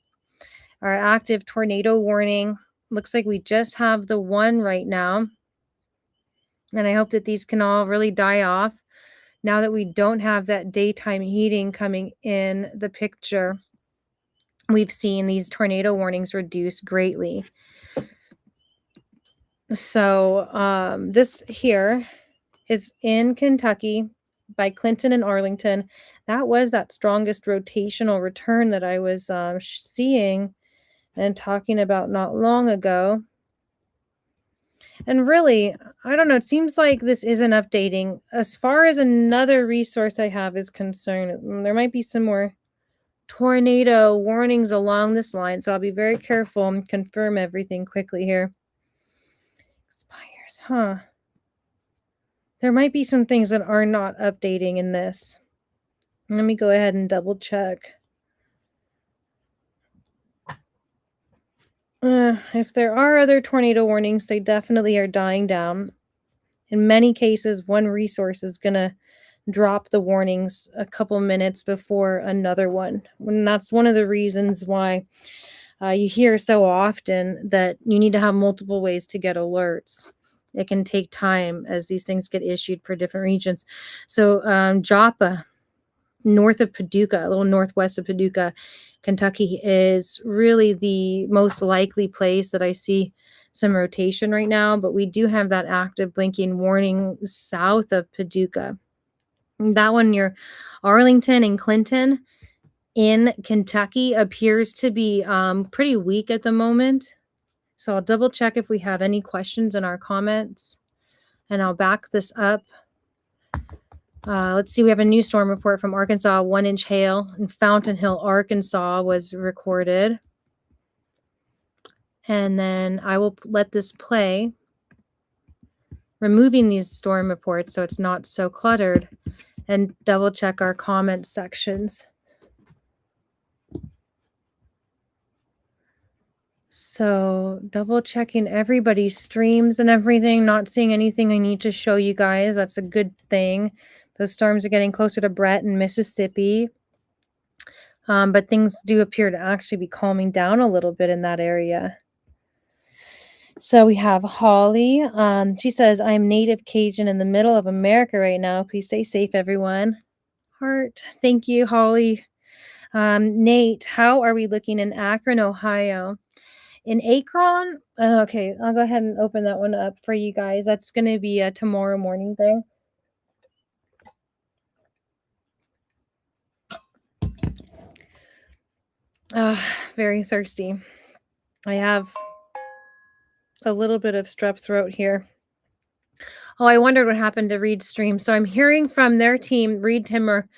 Our active tornado warning looks like we just have the one right now. And I hope that these can all really die off now that we don't have that daytime heating coming in the picture. We've seen these tornado warnings reduce greatly. So this here is in Kentucky by Clinton and Arlington. That was that strongest rotational return that I was seeing and talking about not long ago. And really, I don't know, it seems like this isn't updating. As far as another resource I have is concerned, there might be some more tornado warnings along this line, so I'll be very careful and confirm everything quickly here. Expires, There might be some things that are not updating in this. Let me go ahead and double check. If there are other tornado warnings, they definitely are dying down. In many cases, one resource is going to drop the warnings a couple minutes before another one. And that's one of the reasons why you hear so often that you need to have multiple ways to get alerts. it can take time as these things get issued for different regions. So, Joppa, north of Paducah, a little northwest of Paducah, Kentucky, is really the most likely place that I see some rotation right now. But we do have that active blinking warning south of Paducah. That one near Arlington and Clinton in Kentucky appears to be pretty weak at the moment. So I'll double check if we have any questions in our comments, and I'll back this up. Let's see, we have a new storm report from Arkansas. 1-inch hail in Fountain Hill, Arkansas was recorded. And then I will let this play, removing these storm reports so it's not so cluttered, and double check our comment sections. So double checking everybody's streams and everything, not seeing anything I need to show you guys. That's a good thing. Those storms are getting closer to Brett and Mississippi. But things do appear to actually be calming down a little bit in that area. So we have Holly. She says, I'm native Cajun in the middle of America right now. Please stay safe, everyone. Heart. Thank you, Holly. Nate, how are we looking in Akron, Ohio? In Akron? Okay, I'll go ahead and open that one up for you guys. That's going to be a tomorrow morning thing. Very thirsty. I have a little bit of strep throat here. Oh, I wondered what happened to Reed's stream. So I'm hearing from their team, Reed Timmer,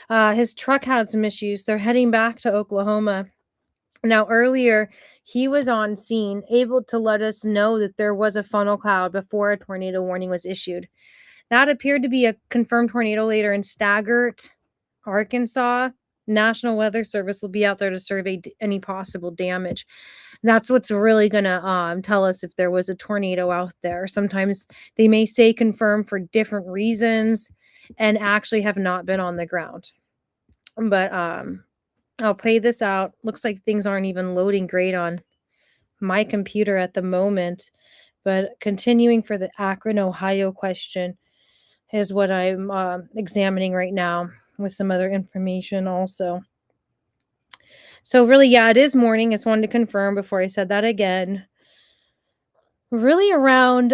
his truck had some issues. They're heading back to Oklahoma. Now, earlier, he was on scene, able to let us know that there was a funnel cloud before a tornado warning was issued. That appeared to be a confirmed tornado later in Staggert, Arkansas. National Weather Service will be out there to survey any possible damage. That's what's really going to tell us if there was a tornado out there. Sometimes they may say confirmed for different reasons and actually have not been on the ground. But I'll play this out. Looks like things aren't even loading great on my computer at the moment. But continuing for the Akron, Ohio question is what I'm examining right now with some other information also. So really, yeah, it is morning. I just wanted to confirm before I said that again. Really around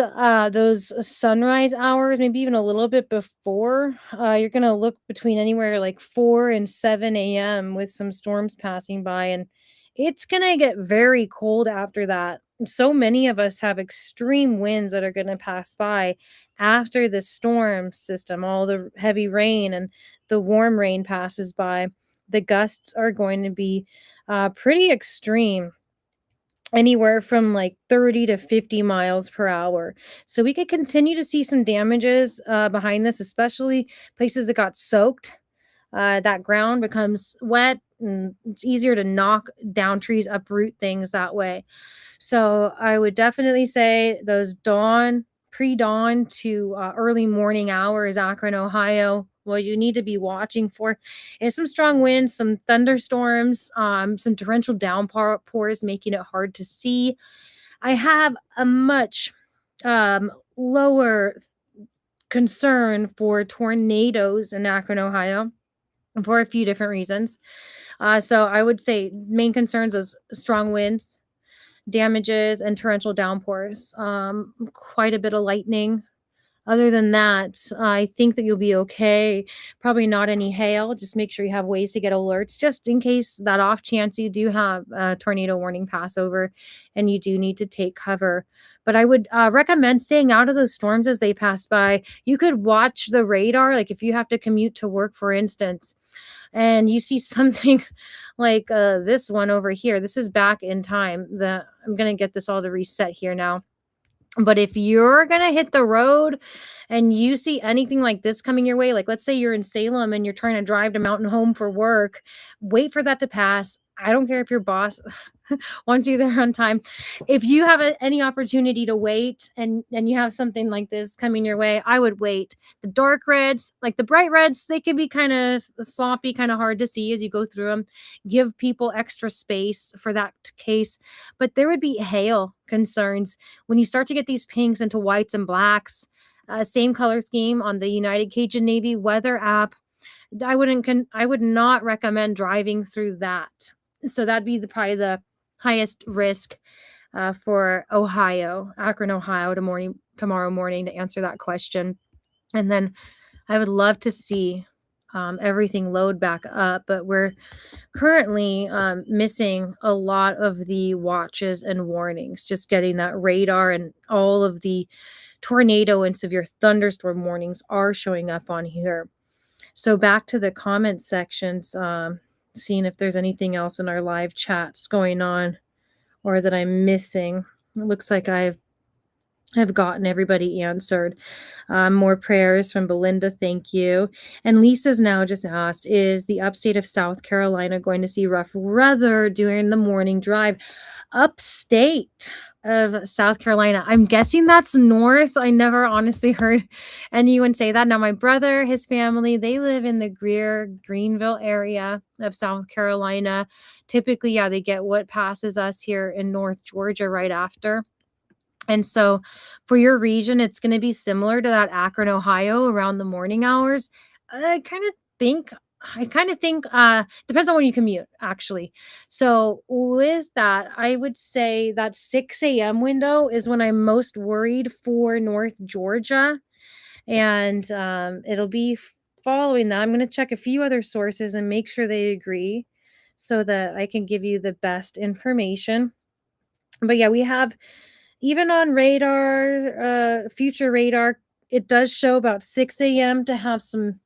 those sunrise hours, maybe even a little bit before, you're going to look between anywhere like 4 and 7 a.m. with some storms passing by, and it's going to get very cold after that. So many of us have extreme winds that are going to pass by after the storm system, all the heavy rain and the warm rain passes by. The gusts are going to be pretty extreme, anywhere from like 30 to 50 miles per hour. So we could continue to see some damages behind this, especially places that got soaked. That ground becomes wet and it's easier to knock down trees, uproot things that way. So I would definitely say those pre-dawn to early morning hours, Akron, Ohio, what you need to be watching for is some strong winds, some thunderstorms, some torrential downpours, making it hard to see. I have a much lower concern for tornadoes in Akron, Ohio, for a few different reasons. So I would say main concerns is strong winds, damages, and torrential downpours. Quite a bit of lightning. Other than that, I think that you'll be okay. Probably not any hail. Just make sure you have ways to get alerts just in case that off chance you do have a tornado warning pass over and you do need to take cover. But I would recommend staying out of those storms as they pass by. You could watch the radar, like if you have to commute to work, for instance, and you see something like this one over here. This is back in time. I'm going to get this all to reset here now. But if you're going to hit the road and you see anything like this coming your way, like let's say you're in Salem and you're trying to drive to Mountain Home for work, wait for that to pass. I don't care if your boss wants you there on time. If you have any opportunity to wait and you have something like this coming your way, I would wait. The dark reds, like the bright reds, they can be kind of sloppy, kind of hard to see as you go through them. Give people extra space for that case. But there would be hail concerns when you start to get these pinks into whites and blacks. Same color scheme on the United Cajun Navy weather app. I would not recommend driving through that. So that'd be probably the highest risk for Ohio, Akron, Ohio, tomorrow morning to answer that question. And then I would love to see everything load back up, but we're currently missing a lot of the watches and warnings, just getting that radar, and all of the tornado and severe thunderstorm warnings are showing up on here. So back to the comment sections, seeing if there's anything else in our live chats going on or that I'm missing. It looks like I've gotten everybody answered. More prayers from Belinda, thank you. And Lisa's now just asked, is the upstate of South Carolina going to see rough weather during the morning drive? Upstate of South Carolina. I'm guessing that's north. I never honestly heard anyone say that. Now, my brother, his family, they live in the Greenville area of South Carolina. Typically, yeah, they get what passes us here in North Georgia right after. And so for your region, it's going to be similar to that Akron, Ohio around the morning hours. I kind of think depends on when you commute, actually. So with that, I would say that 6 a.m. window is when I'm most worried for North Georgia. And it'll be following that. I'm going to check a few other sources and make sure they agree so that I can give you the best information. But yeah, we have, even on radar, future radar, it does show about 6 a.m. to have some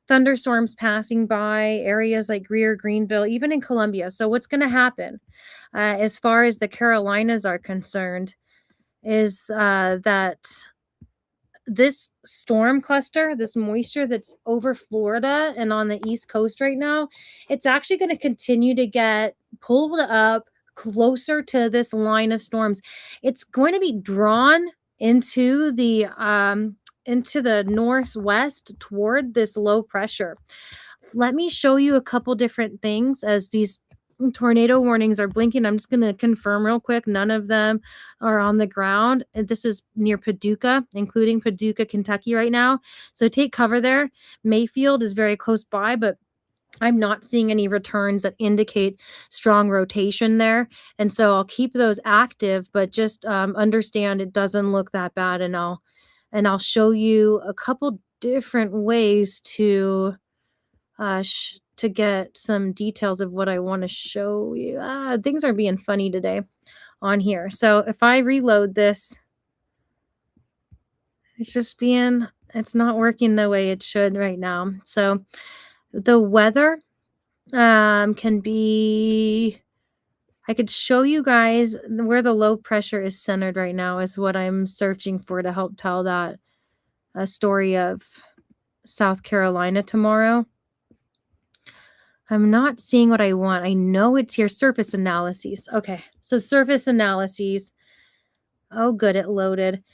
thunderstorms passing by areas like Greer, Greenville, even in Columbia. So what's going to happen as far as the Carolinas are concerned is that this storm cluster, this moisture that's over Florida and on the East Coast right now, it's actually going to continue to get pulled up closer to this line of storms. It's going to be drawn into the northwest toward this low pressure. Let me show you a couple different things as these tornado warnings are blinking. I'm just going to confirm real quick. None of them are on the ground. And this is near Paducah, including Paducah, Kentucky right now. So take cover there. Mayfield is very close by, but I'm not seeing any returns that indicate strong rotation there. And so I'll keep those active, but just understand it doesn't look that bad. And I'll show you a couple different ways to get some details of what I want to show you. Things are being funny today on here. So if I reload this, it's not working the way it should right now. So the weather can be, I could show you guys where the low pressure is centered right now is what I'm searching for to help tell that story of South Carolina tomorrow. I'm not seeing what I want. I know it's here. Surface analyses. Okay, so surface analyses. Oh, good, it loaded.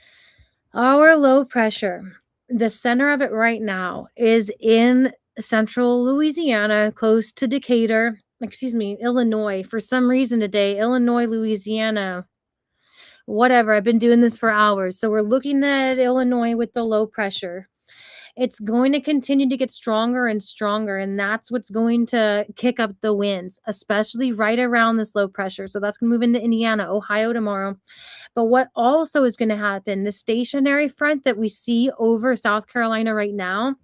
Our low pressure, the center of it right now is in central Louisiana, close to Illinois. For some reason today, Illinois, Louisiana, whatever. I've been doing this for hours. So we're looking at Illinois with the low pressure. It's going to continue to get stronger and stronger, and that's what's going to kick up the winds, especially right around this low pressure. So that's going to move into Indiana, Ohio tomorrow. But what also is going to happen, the stationary front that we see over South Carolina right now,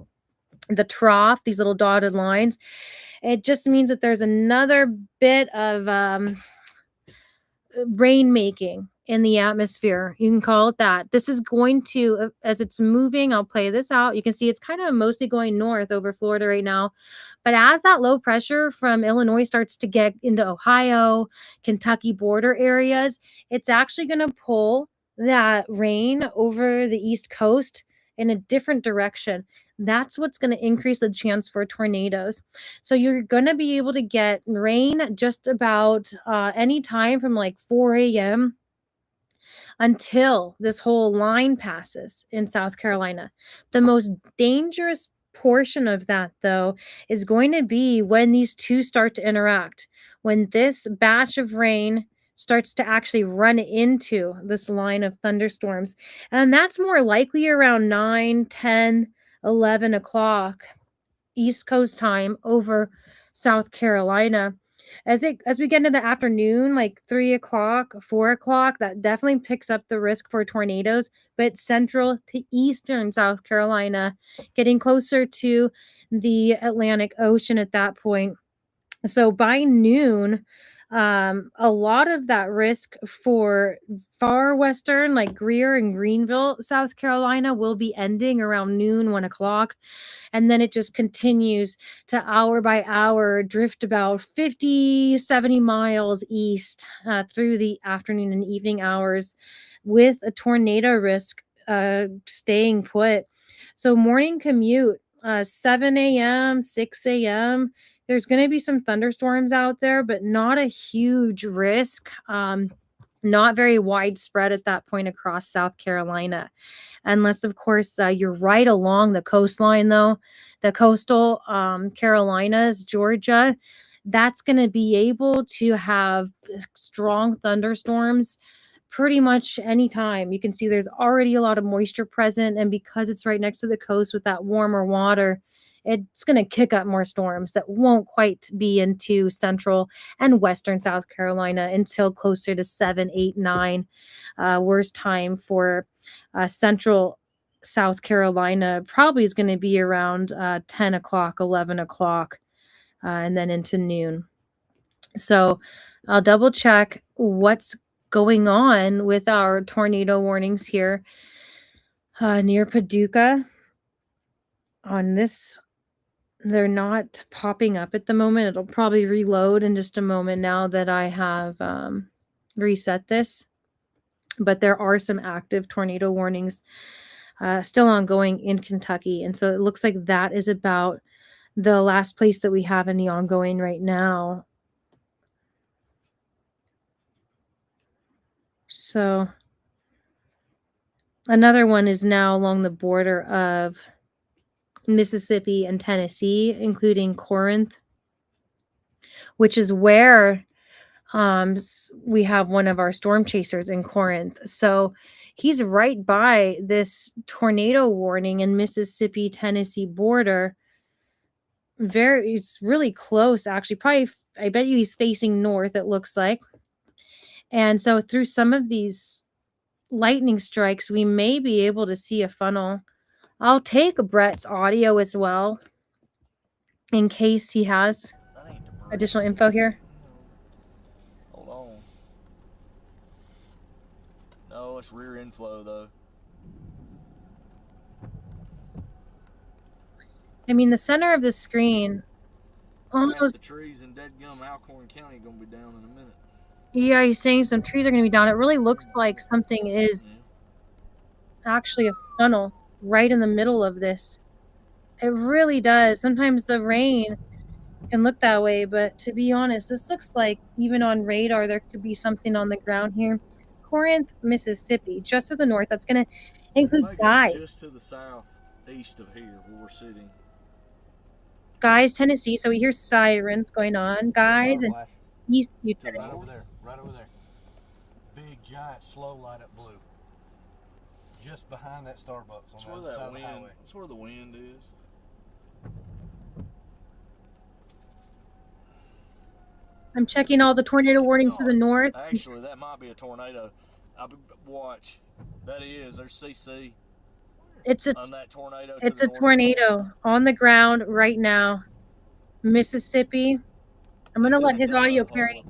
the trough, these little dotted lines, it just means that there's another bit of rain making in the atmosphere. You can call it that. This is going to, as it's moving, I'll play this out. You can see it's kind of mostly going north over Florida right now. But as that low pressure from Illinois starts to get into Ohio, Kentucky border areas, it's actually going to pull that rain over the East Coast in a different direction. that's what's going to increase the chance for tornadoes. So you're going to be able to get rain just about any time from like 4 a.m. until this whole line passes in South Carolina. The most dangerous portion of that, though, is going to be when these two start to interact. When this batch of rain starts to actually run into this line of thunderstorms. And that's more likely around 9, 10, 11 o'clock East Coast time over South Carolina. As we get into the afternoon, like 3 o'clock, 4 o'clock, that definitely picks up the risk for tornadoes. But central to eastern South Carolina, getting closer to the Atlantic Ocean at that point. So by noon, a lot of that risk for far western, like Greer and Greenville, South Carolina, will be ending around noon, 1 o'clock. And then it just continues to hour by hour drift about 50, 70 miles east through the afternoon and evening hours with a tornado risk staying put. So morning commute, 7 a.m., 6 a.m., there's going to be some thunderstorms out there, but not a huge risk. Not very widespread at that point across South Carolina. Unless, of course, you're right along the coastline, though. The coastal Carolinas, Georgia, that's going to be able to have strong thunderstorms pretty much anytime. You can see there's already a lot of moisture present, and because it's right next to the coast with that warmer water, it's going to kick up more storms that won't quite be into central and western South Carolina until closer to 7, 8, 9. Worst time for central South Carolina probably is going to be around 10 o'clock, 11 o'clock, and then into noon. So I'll double check what's going on with our tornado warnings here near Paducah. On this, they're not popping up at the moment. It'll probably reload in just a moment now that I have reset this. But there are some active tornado warnings still ongoing in Kentucky. And so it looks like that is about the last place that we have any ongoing right now. So another one is now along the border of Mississippi and Tennessee, including Corinth, which is where we have one of our storm chasers in Corinth. So he's right by this tornado warning in Mississippi, Tennessee border. It's really close, actually. Probably, I bet you he's facing north, it looks like. And so through some of these lightning strikes, we may be able to see a funnel. I'll take Brett's audio as well in case he has additional info here. Hold on. No, it's rear inflow though. I mean, the center of the screen almost. The trees in Deadgum, Alcorn County, gonna be down in a minute. Yeah, he's saying some trees are going to be down. It really looks like something is actually a funnel right in the middle of this. It really does. Sometimes the rain can look that way, but to be honest, this looks like even on radar there could be something on the ground here. Corinth, Mississippi, just to the north. That's going to include Guys. Just to the southeast of here where we're sitting. Guys, Tennessee. So we hear sirens going on. Guys and East Utah. Right over there. Right over there. Big, giant, slow light up blue. Just behind that Starbucks on the other side of the highway. That's where the wind is. I'm checking all the tornado warnings to the north. Actually, that might be a tornado. Watch. That is. There's CC. It's a tornado. It's a tornado on the ground right now. Mississippi. I'm going to let his audio carry.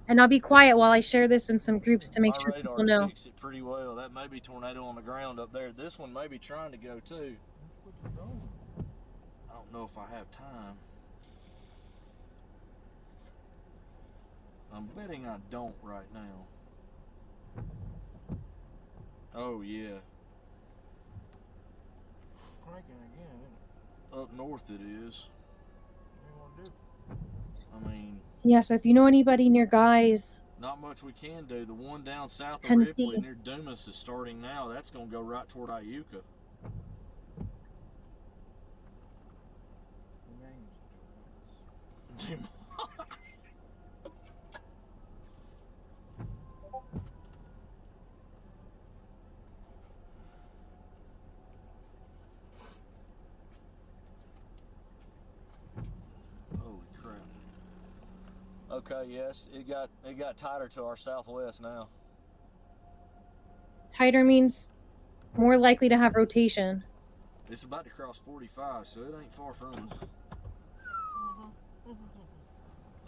And I'll be quiet while I share this in some groups to make sure people know. Picks it pretty well. That may be tornado on the ground up there. This one may be trying to go too. I don't know if I have time. I'm betting I don't right now. Oh yeah. cranking again, isn't it? Up north it is. What do you want to do? I mean, Yeah, so if you know anybody near Guys, not much we can do. The one down south of Tennessee. Ripley near Dumas is starting now. That's going to go right toward Iuka. Names. Holy crap. Okay, yes, it got tighter to our southwest now. tighter means more likely to have rotation. It's about to cross 45, so it ain't far from us.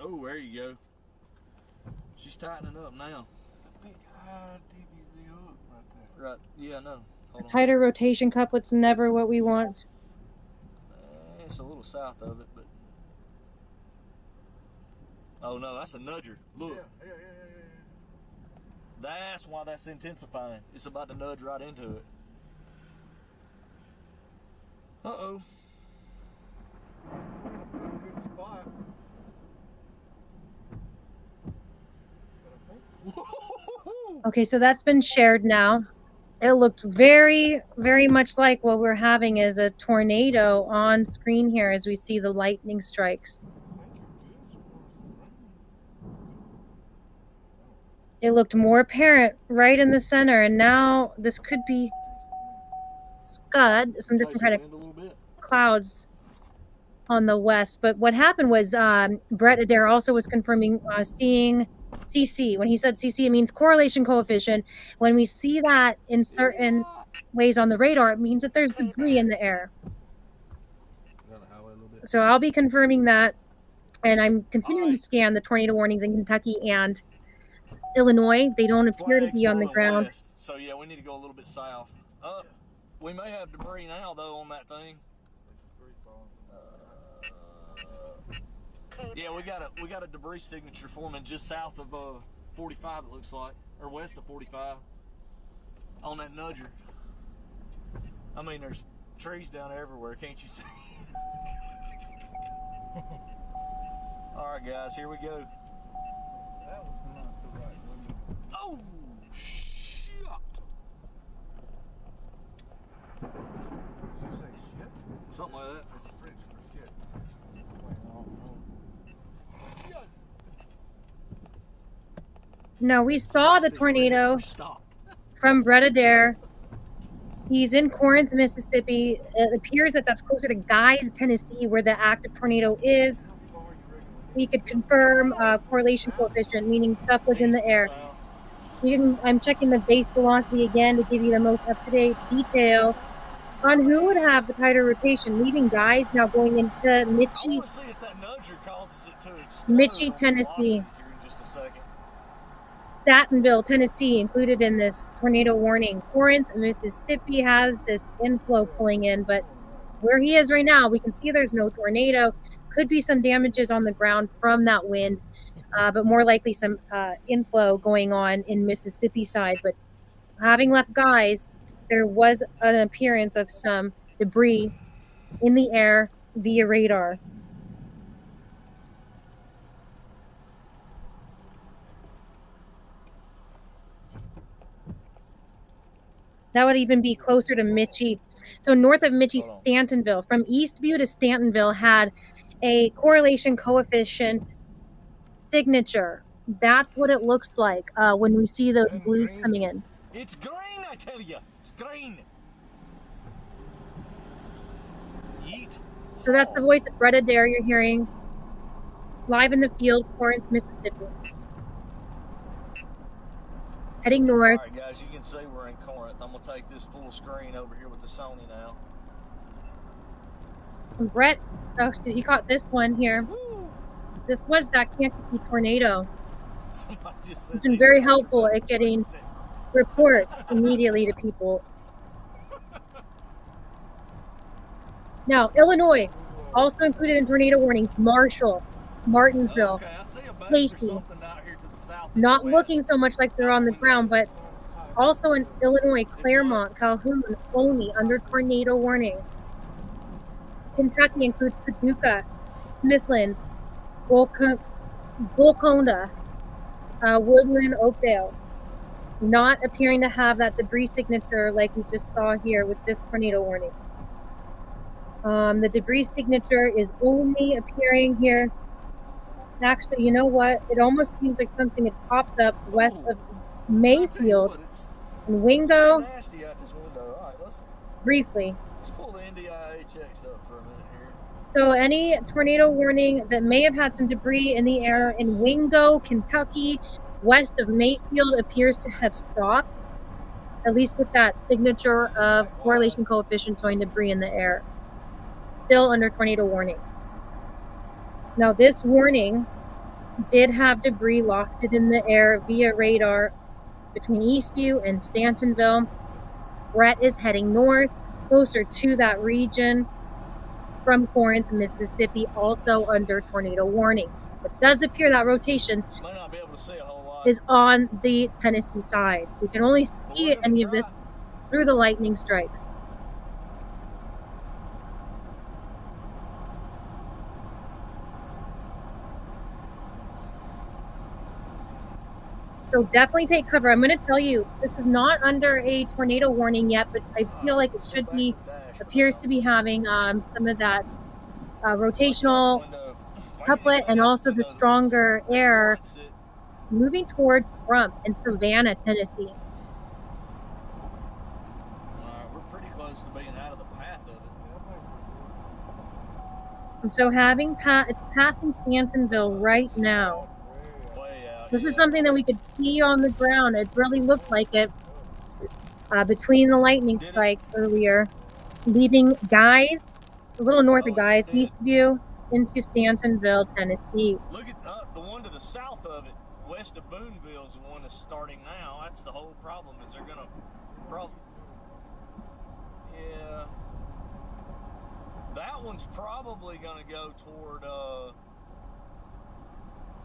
Oh, there you go. She's tightening up now. It's a big high DBZ hook right there. Right, yeah, no. Hold on. Tighter rotation couplet's never what we want. It's a little south of it, but... Oh no, that's a nudger. Look. Yeah. That's why that's intensifying. It's about to nudge right into it. Uh-oh. We're in a pretty good spot. But I think Okay, so that's been shared now. It looked very, very much like what we're having is a tornado on screen here as we see the lightning strikes. It looked more apparent right in the center, and now this could be Scud, some different kind of Wind a little bit. clouds on the west. But what happened was Brett Adair also was confirming seeing CC. When he said CC, it means correlation coefficient. When we see that in certain ways on the radar, it means that there's debris in the air. down the highway a little bit. So I'll be confirming that, and I'm continuing to scan the tornado warnings in Kentucky and Illinois. They don't appear to Flags be on the blowing ground. west, so yeah, we need to go a little bit south. We may have debris now though on that thing. Yeah, we got a debris signature forming just south of 45. It looks like, or west of 45, on that nudger. I mean, there's trees down everywhere. Can't you see? All right, guys, here we go. That was not the right window. Oh, shit! Did you say shit? Something like that. There's a French for shit. No, we saw the tornado Stop. from Brett Adair. He's in Corinth, Mississippi. It appears that that's closer to Guys, Tennessee, where the active tornado is. We could confirm correlation coefficient, meaning stuff was in the air. I'm checking the base velocity again to give you the most up-to-date detail on who would have the tighter rotation, leaving Guys now going into I Mitchie, want to see if that nudger causes it to explode. Mitchie, on Tennessee. velocities here in just a second. Statenville, Tennessee, included in this tornado warning. Corinth, Mississippi has this inflow pulling in, but where he is right now, we can see there's no tornado. Could be some damages on the ground from that wind, but more likely some inflow going on in Mississippi side. But having left Guys, there was an appearance of some debris in the air via radar. That would even be closer to Mitchie. So north of Mitchie, Hold on. Stantonville. From Eastview to Stantonville had a correlation coefficient signature. That's what it looks like when we see those blues coming in. It's green, I tell you. It's green. Yeet. So that's the voice of Brett Adair you're hearing live in the field, Corinth, Mississippi. Heading north. All right, guys, you can see we're in Corinth. I'm going to take this full screen over here with the Sony now. Brett, oh, he caught this one here. Woo! This was that Kankakee tornado. Somebody just said He's been these very guys helpful are at getting crazy. reports immediately to people. Now, Illinois, also included in tornado warnings, Marshall, Martinsville, Okay, I see a bunch or Casey. something out here to the south. Not and looking west. so much like they're on the ground, but also in Illinois, Claremont, Calhoun, Olney, under tornado warning. Kentucky includes Paducah, Smithland, Golconda, Woodland, Oakdale. Not appearing to have that debris signature like we just saw here with this tornado warning. The debris signature is only appearing here. Actually, you know what? It almost seems like something had popped up west of Mayfield and Wingo. Nasty out this window. All right, let's Briefly. pull the NDIHX up for a minute here. So any tornado warning that may have had some debris in the air in Wingo, Kentucky, west of Mayfield appears to have stopped, at least with that signature of correlation coefficient showing debris in the air. Still under tornado warning. Now this warning did have debris lofted in the air via radar between Eastview and Stantonville. Brett is heading north, closer to that region from Corinth, Mississippi, also under tornado warning. It does appear that rotation Might not be able to see a whole lot. is on the Tennessee side. We can only see any of this through the lightning strikes. So definitely take cover. I'm going to tell you, this is not under a tornado warning yet, but I feel like it should be, appears to be having some of that rotational couplet and also the stronger air moving toward Crump and Savannah, Tennessee. We're pretty close to being out of the path of it. And so having it's passing Stantonville right now. This is something that we could see on the ground. It really looked like it between the lightning strikes earlier, leaving Guys, a little north of Guys, Eastview, into Stantonville, Tennessee. Look at the one to the south of it, west of Boonville, is the one that's starting now. That's the whole problem. Is they're gonna yeah, that one's probably gonna go toward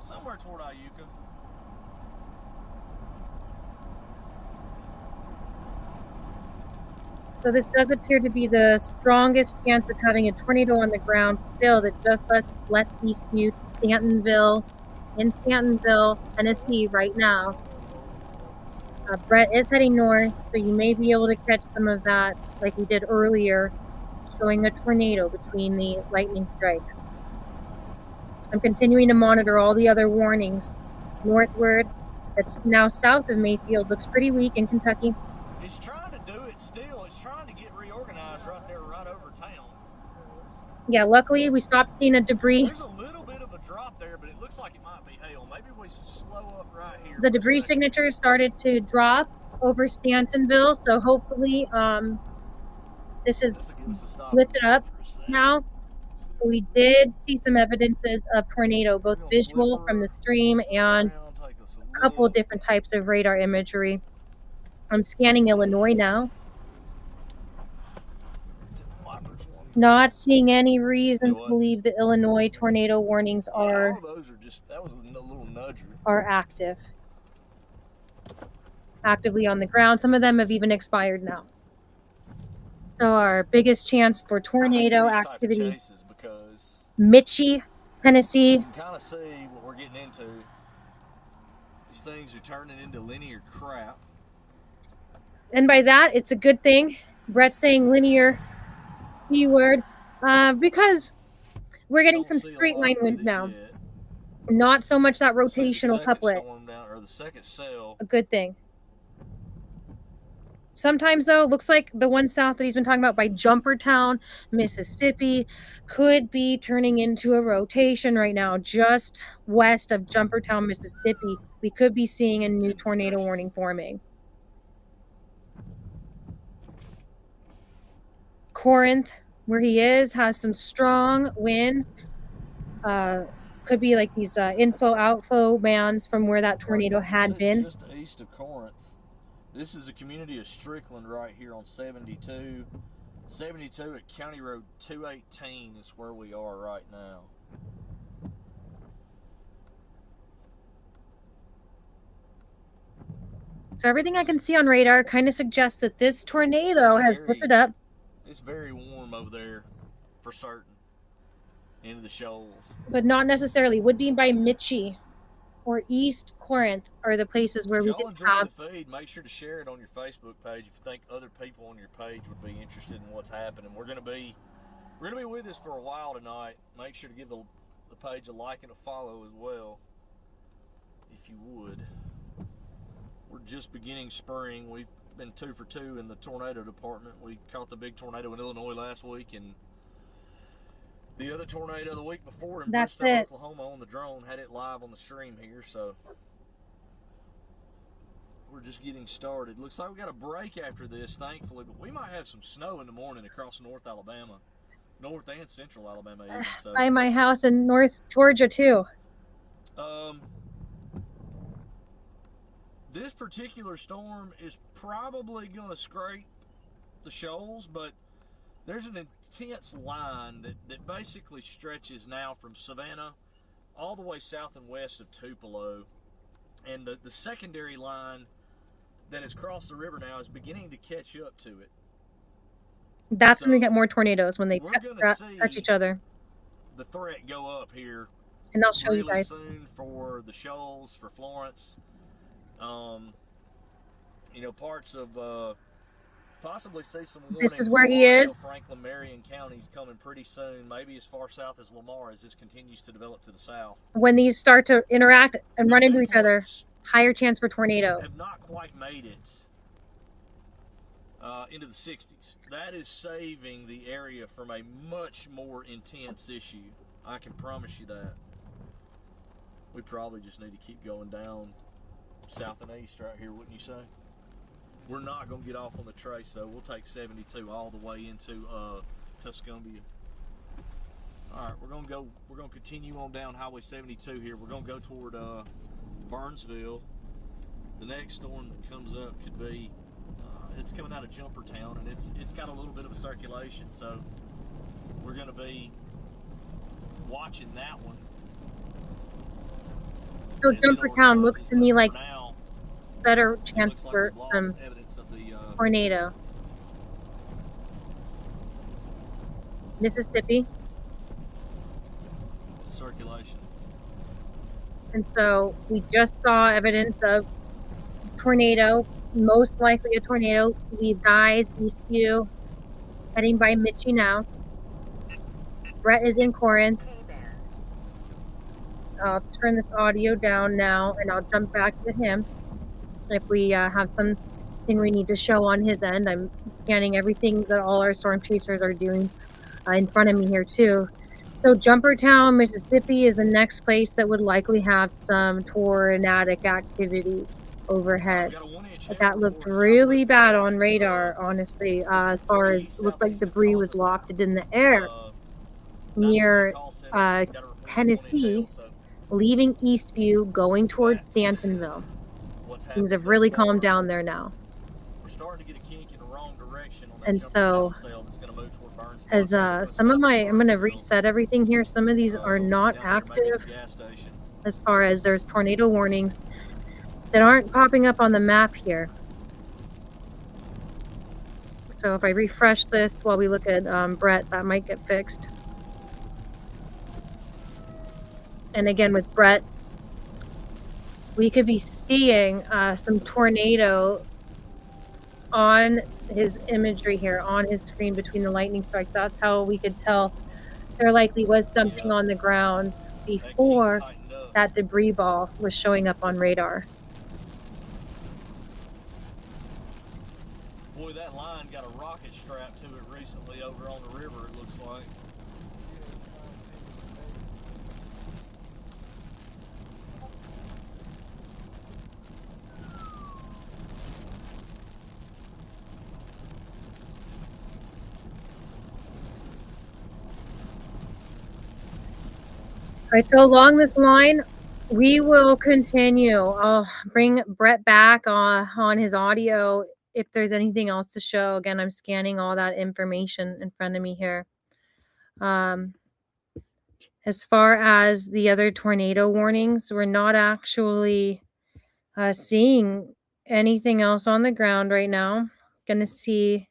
somewhere toward Iuka. So this does appear to be the strongest chance of having a tornado on the ground still that just left Eastview, Stantonville, in Stantonville, Tennessee right now. Brett is heading north, so you may be able to catch some of that like we did earlier, showing a tornado between the lightning strikes. I'm continuing to monitor all the other warnings. Northward, that's now south of Mayfield, looks pretty weak in Kentucky. It's trying to do it still. It's trying to get reorganized right there, right over town. Yeah, luckily we stopped seeing a debris. There's a little bit of a drop there, but it looks like it might be hail. Maybe we slow up right here. The debris signature started to drop over Stantonville, so hopefully this is lifted up now. We did see some evidences of tornado, both visual from the stream and a couple different types of radar imagery. I'm scanning Illinois now. Not seeing any reason to believe the Illinois tornado warnings are active. Actively on the ground. Some of them have even expired now. So our biggest chance for tornado activity, Mitchie, Tennessee. You can kind of see what we're getting into. These things are turning into linear crap. And by that, it's a good thing. Brett's saying linear C word because we're getting some straight line winds now. Not so much that rotational couplet. A good thing. Sometimes, though, it looks like the one south that he's been talking about by Jumpertown, Mississippi, could be turning into a rotation right now, just west of Jumpertown, Mississippi. We could be seeing a new tornado warning forming. Corinth, where he is, has some strong winds. Could be like these info-outflow bands from where that tornado had been. Just east of Corinth. This is the community of Strickland right here on 72. 72 at County Road 218 is where we are right now. So everything I can see on radar kind of suggests that this tornado has lifted up. It's very warm over there. for certain into the shoals. But not necessarily. Would be by Mitchie or East Corinth are the places where If we y'all can enjoy have. the feed, make sure to share it on your Facebook page if you think other people on your page would be interested in what's happening. We're gonna be with this for a while tonight. Make sure to give the page a like and a follow as well, if you would. We're just beginning spring. We've been 2 for 2 in the tornado department. We caught the big tornado in Illinois last week, and the other tornado the week before in That's Bristow, it. Oklahoma on the drone. Had it live on the stream here, so we're just getting started. Looks like we got a break after this, thankfully, but we might have some snow in the morning across North Alabama, North and Central Alabama even. So By my house in North Georgia too. This particular storm is probably going to scrape the shoals, but there's an intense line that basically stretches now from Savannah all the way south and west of Tupelo. And the secondary line that has crossed the river now is beginning to catch up to it. That's when we get more tornadoes, when they we're gonna see touch each other. The threat go up here. And I'll show really you guys. soon for the shoals, for Florence. Parts of possibly see some warnings. This is where he is. Franklin, Marion counties coming pretty soon, maybe as far south as Lamar as this continues to develop to the south. When these start to interact and run into each other, higher chance for tornado. Have not quite made it into the 60s. That is saving the area from a much more intense issue. I can promise you that. We probably just need to keep going down south and east right here, wouldn't you say? We're not going to get off on the trace, though. We'll take 72 all the way into Tuscumbia. All right, we're going to continue on down Highway 72 here. We're going to go toward Burnsville. The next storm that comes up could be, it's coming out of Jumpertown, and it's got a little bit of a circulation, so we're going to be watching that one. So Jumpertown looks to me like better chance for tornado. Mississippi. Circulation. And so we just saw evidence of tornado, most likely a tornado. Leave guys, Eastview, heading by Mitchie now. Brett is in Corinth. I'll turn this audio down now, and I'll jump back to him. If we have something we need to show on his end, I'm scanning everything that all our storm chasers are doing in front of me here too. So Jumpertown, Mississippi is the next place that would likely have some tornadic activity overhead. But that looked really bad on radar, honestly, as far as looked like debris was lofted in the air near Tennessee, leaving Eastview, going towards Stantonville. Things have really calmed down there now. And so, as some of my, I'm going to reset everything here. Some of these are not active as far as there's tornado warnings that aren't popping up on the map here. So if I refresh this while we look at Brett, that might get fixed. And again, with Brett, we could be seeing some tornado on his imagery here, on his screen between the lightning strikes. That's how we could tell there likely was something on the ground before that debris ball was showing up on radar. Boy, that line got a rocket strapped to it recently over on the river, it looks like. All right, so along this line, we will continue. I'll bring Brett back on his audio if there's anything else to show. Again, I'm scanning all that information in front of me here. As far as the other tornado warnings, we're not actually seeing anything else on the ground right now. Going to see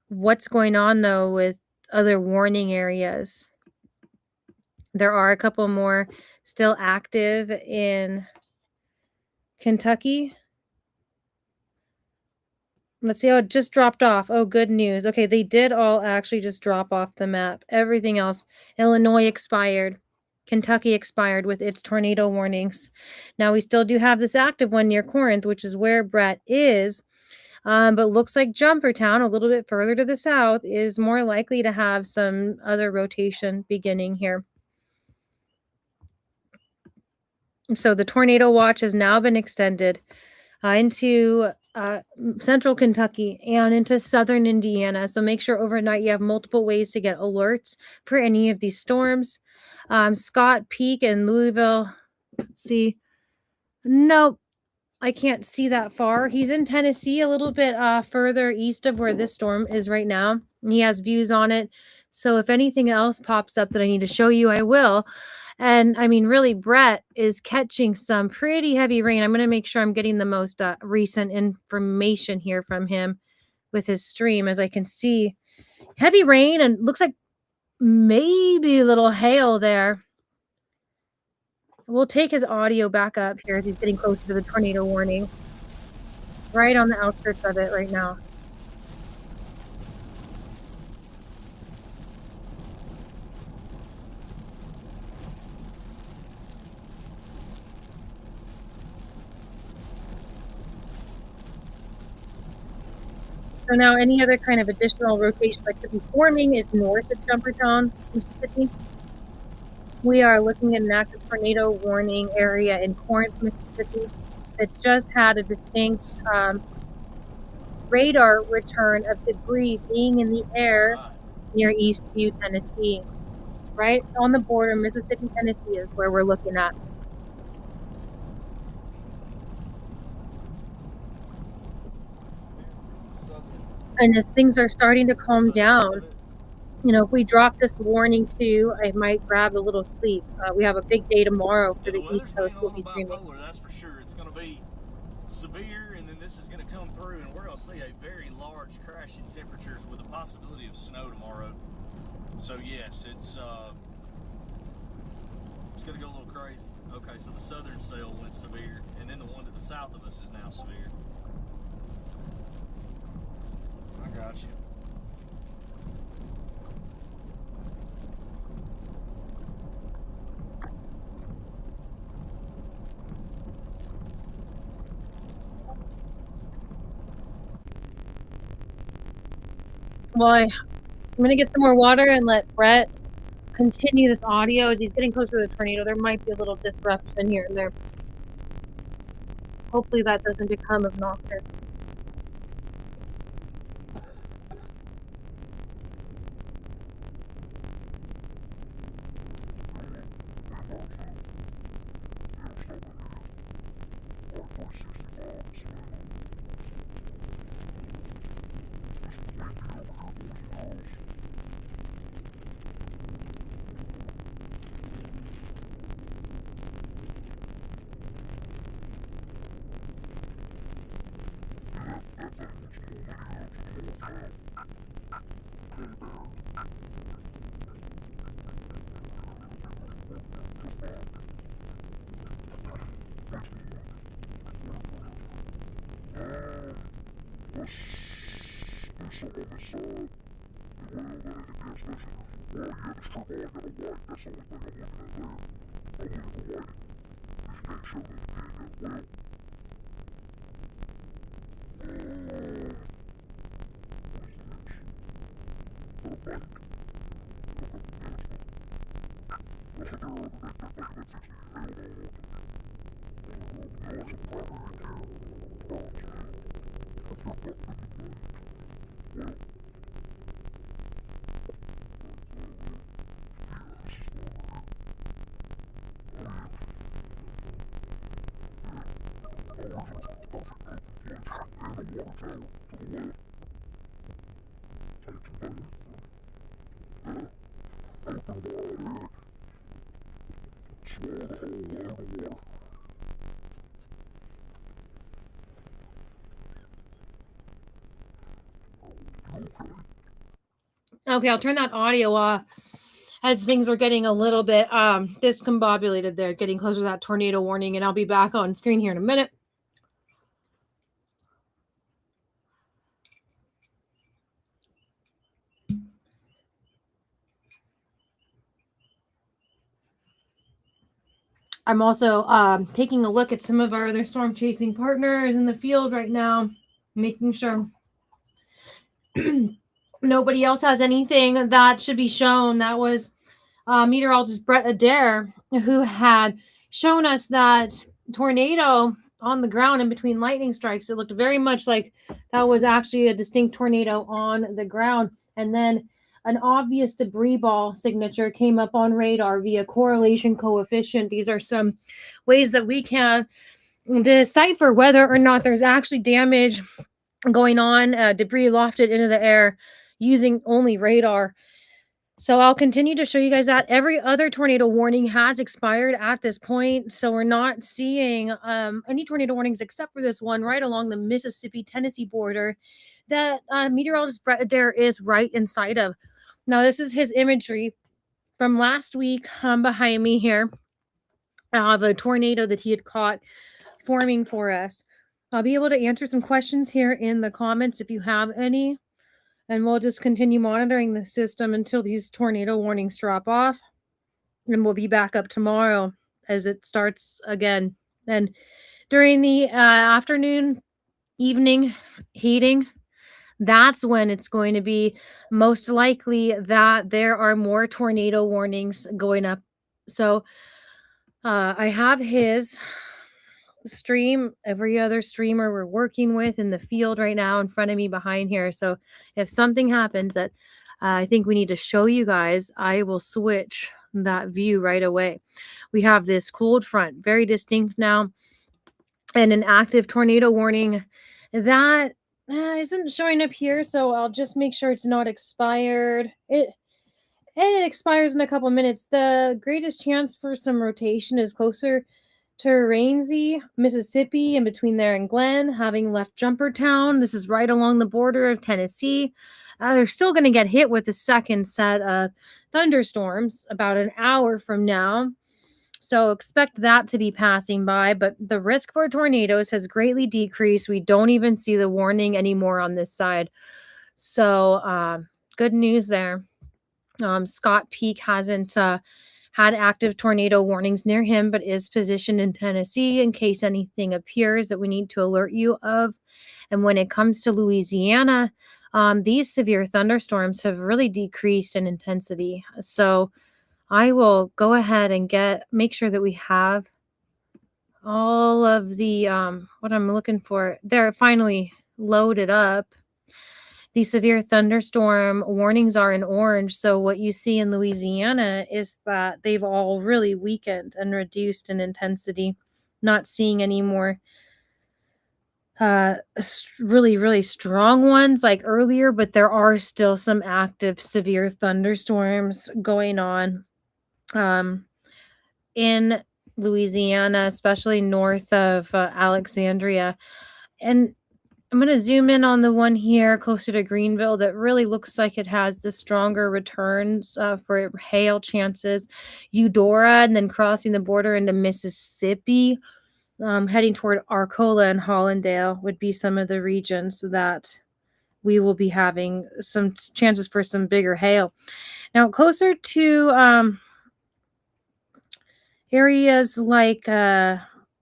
what's going on, though, with other warning areas. There are a couple more still active in Kentucky. Let's see. Oh, it just dropped off. Oh, good news. Okay, they did all actually just drop off the map. Everything else. Illinois expired. Kentucky expired with its tornado warnings. Now we still do have this active one near Corinth, which is where Brett is. But looks like Jumpertown, a little bit further to the south, is more likely to have some other rotation beginning here. So the tornado watch has now been extended into central Kentucky and into southern Indiana. So make sure overnight you have multiple ways to get alerts for any of these storms. Scott Peak and Louisville. See, nope, I can't see that far. He's in Tennessee, a little bit further east of where this storm is right now. He has views on it. So if anything else pops up that I need to show you, I will. And I mean, really, Brett is catching some pretty heavy rain. I'm going to make sure I'm getting the most recent information here from him with his stream. As I can see, heavy rain and looks like maybe a little hail there. We'll take his audio back up here as he's getting closer to the tornado warning. Right on the outskirts of it right now. So now any other kind of additional rotation that could be forming is north of Jumpertown, Mississippi. We are looking at an active tornado warning area in Corinth, Mississippi that just had a distinct radar return of debris being in the air near Eastview, Tennessee. Right on the border, Mississippi, Tennessee is where we're looking at. And as things are starting to calm down, you know, if we drop this warning too, I might grab a little sleep. We have a big day tomorrow for the East Coast. We'll be streaming. That's for sure. It's going to be severe, and then this is going to come through, and we're going to see a very large crash in temperatures with a possibility of snow tomorrow. So yes, it's going to go a little crazy. Okay, so the southern cell went severe, and then the one to the south of us is now severe. I got you. Well, I'm going to get some more water and let Brett continue this audio as he's getting closer to the tornado. There might be a little disruption here and there. Hopefully that doesn't become obnoxious. Okay, I'll turn that audio off as things are getting a little bit discombobulated there, getting closer to that tornado warning, and I'll be back on screen here in a minute. I'm also taking a look at some of our other storm chasing partners in the field right now, making sure nobody else has anything that should be shown. That was meteorologist Brett Adair who had shown us that tornado on the ground in between lightning strikes. It looked very much like that was actually a distinct tornado on the ground. And then an obvious debris ball signature came up on radar via correlation coefficient. These are some ways that we can decipher whether or not there's actually damage going on, debris lofted into the air using only radar. So I'll continue to show you guys that. Every other tornado warning has expired at this point. So we're not seeing any tornado warnings except for this one right along the Mississippi-Tennessee border that meteorologist Brett Adair is right inside of. Now, this is his imagery from last week behind me here of a tornado that he had caught forming for us. I'll be able to answer some questions here in the comments if you have any. And we'll just continue monitoring the system until these tornado warnings drop off. And we'll be back up tomorrow as it starts again. And during the afternoon, evening heating, that's when it's going to be most likely that there are more tornado warnings going up. So I have his stream, every other streamer we're working with in the field right now in front of me behind here. So if something happens that I think we need to show you guys, I will switch that view right away. We have this cold front, very distinct now, and an active tornado warning that isn't showing up here. So I'll just make sure it's not expired. It expires in a couple minutes. The greatest chance for some rotation is closer to Rainsy, Mississippi, in between there and Glenn, having left Jumpertown. This is right along the border of Tennessee. They're still going to get hit with the second set of thunderstorms about an hour from now. So expect that to be passing by, but the risk for tornadoes has greatly decreased. We don't even see the warning anymore on this side. So good news there. Scott Peak hasn't had active tornado warnings near him, but is positioned in Tennessee in case anything appears that we need to alert you of. And when it comes to Louisiana, these severe thunderstorms have really decreased in intensity. So I will go ahead and make sure that we have all of the what I'm looking for. They're finally loaded up. The severe thunderstorm warnings are in orange. So what you see in Louisiana is that they've all really weakened and reduced in intensity. Not seeing any more really, really strong ones like earlier, but there are still some active severe thunderstorms going on in Louisiana, especially north of Alexandria. And I'm going to zoom in on the one here closer to Greenville that really looks like it has the stronger returns for hail chances. Eudora, and then crossing the border into Mississippi, heading toward Arcola and Hollandale would be some of the regions that we will be having some chances for some bigger hail. Now, closer to areas like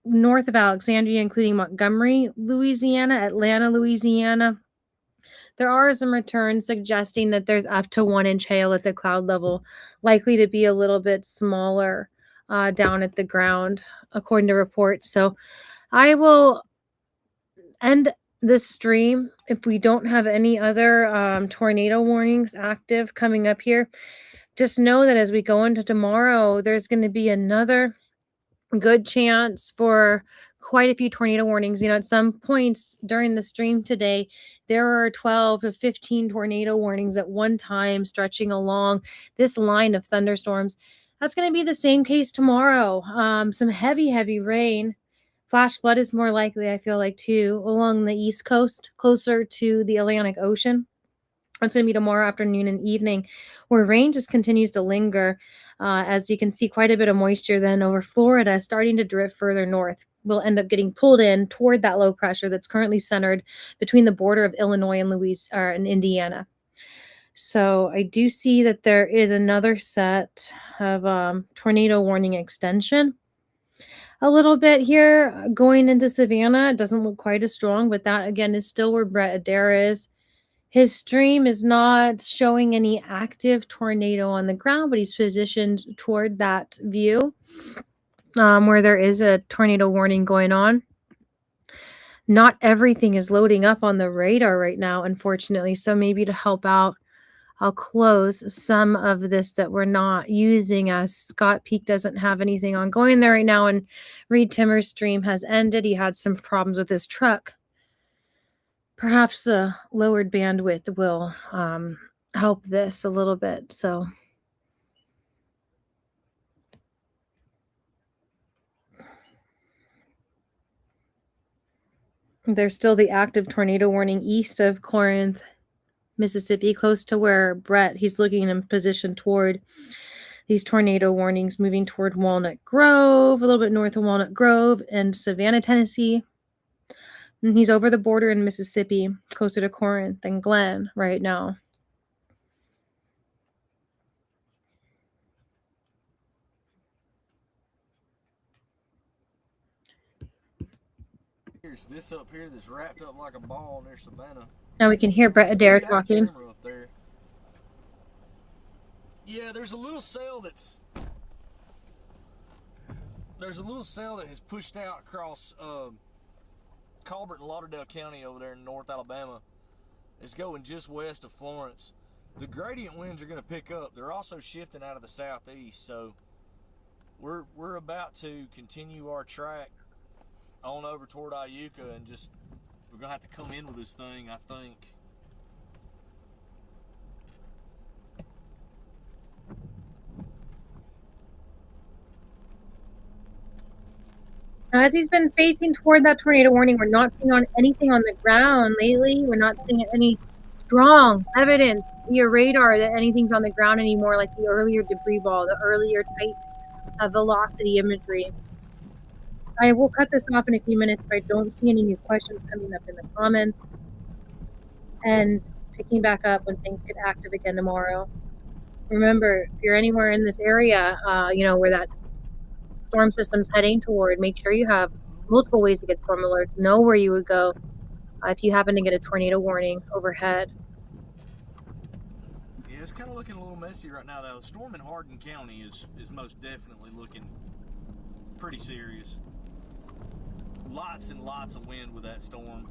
north of Alexandria, including Montgomery, Louisiana, Atlanta, Louisiana, there are some returns suggesting that there's up to 1 inch hail at the cloud level, likely to be a little bit smaller down at the ground, according to reports. So I will end this stream if we don't have any other tornado warnings active coming up here. Just know that as we go into tomorrow, there's going to be another good chance for quite a few tornado warnings. You know, at some points during the stream today, there are 12 to 15 tornado warnings at one time stretching along this line of thunderstorms. That's going to be the same case tomorrow. Some heavy rain. Flash flood is more likely, I feel like, too, along the East Coast, closer to the Atlantic Ocean. It's going to be tomorrow afternoon and evening, where rain just continues to linger. As you can see, quite a bit of moisture then over Florida, starting to drift further north. We'll end up getting pulled in toward that low pressure that's currently centered between the border of Illinois and and Indiana. So I do see that there is another set of tornado warning extension. A little bit here going into Savannah. It doesn't look quite as strong, but that again is still where Brett Adair is. His stream is not showing any active tornado on the ground, but he's positioned toward that view where there is a tornado warning going on. Not everything is loading up on the radar right now, unfortunately. So maybe to help out, I'll close some of this that we're not using, as Scott Peak doesn't have anything ongoing there right now, and Reed Timmer's stream has ended. He had some problems with his truck. Perhaps the lowered bandwidth will help this a little bit. So there's still the active tornado warning east of Corinth, Mississippi, close to where Brett, he's looking in position toward these tornado warnings, moving toward Walnut Grove, a little bit north of Walnut Grove, and Savannah, Tennessee. And he's over the border in Mississippi, closer to Corinth and Glenn right now. Here's this up here that's wrapped up like a ball near Savannah. Now we can hear Brett Adair talking. Up there. Yeah, there's a little cell that has pushed out across Colbert and Lauderdale County over there in North Alabama. It's going just west of Florence. The gradient winds are going to pick up. They're also shifting out of the southeast, so we're about to continue our track on over toward Iuka, and we're going to have to come in with this thing, I think. As he's been facing toward that tornado warning, we're not seeing anything on the ground lately. We're not seeing any strong evidence via radar that anything's on the ground anymore, like the earlier debris ball, the earlier type of velocity imagery. I will cut this off in a few minutes if I don't see any new questions coming up in the comments, and picking back up when things get active again tomorrow. Remember, if you're anywhere in this area, where that storm system's heading toward, make sure you have multiple ways to get storm alerts. Know where you would go if you happen to get a tornado warning overhead. Yeah, it's kind of looking a little messy right now, though. The storm in Hardin County is most definitely looking pretty serious. Lots and lots of wind with that storm.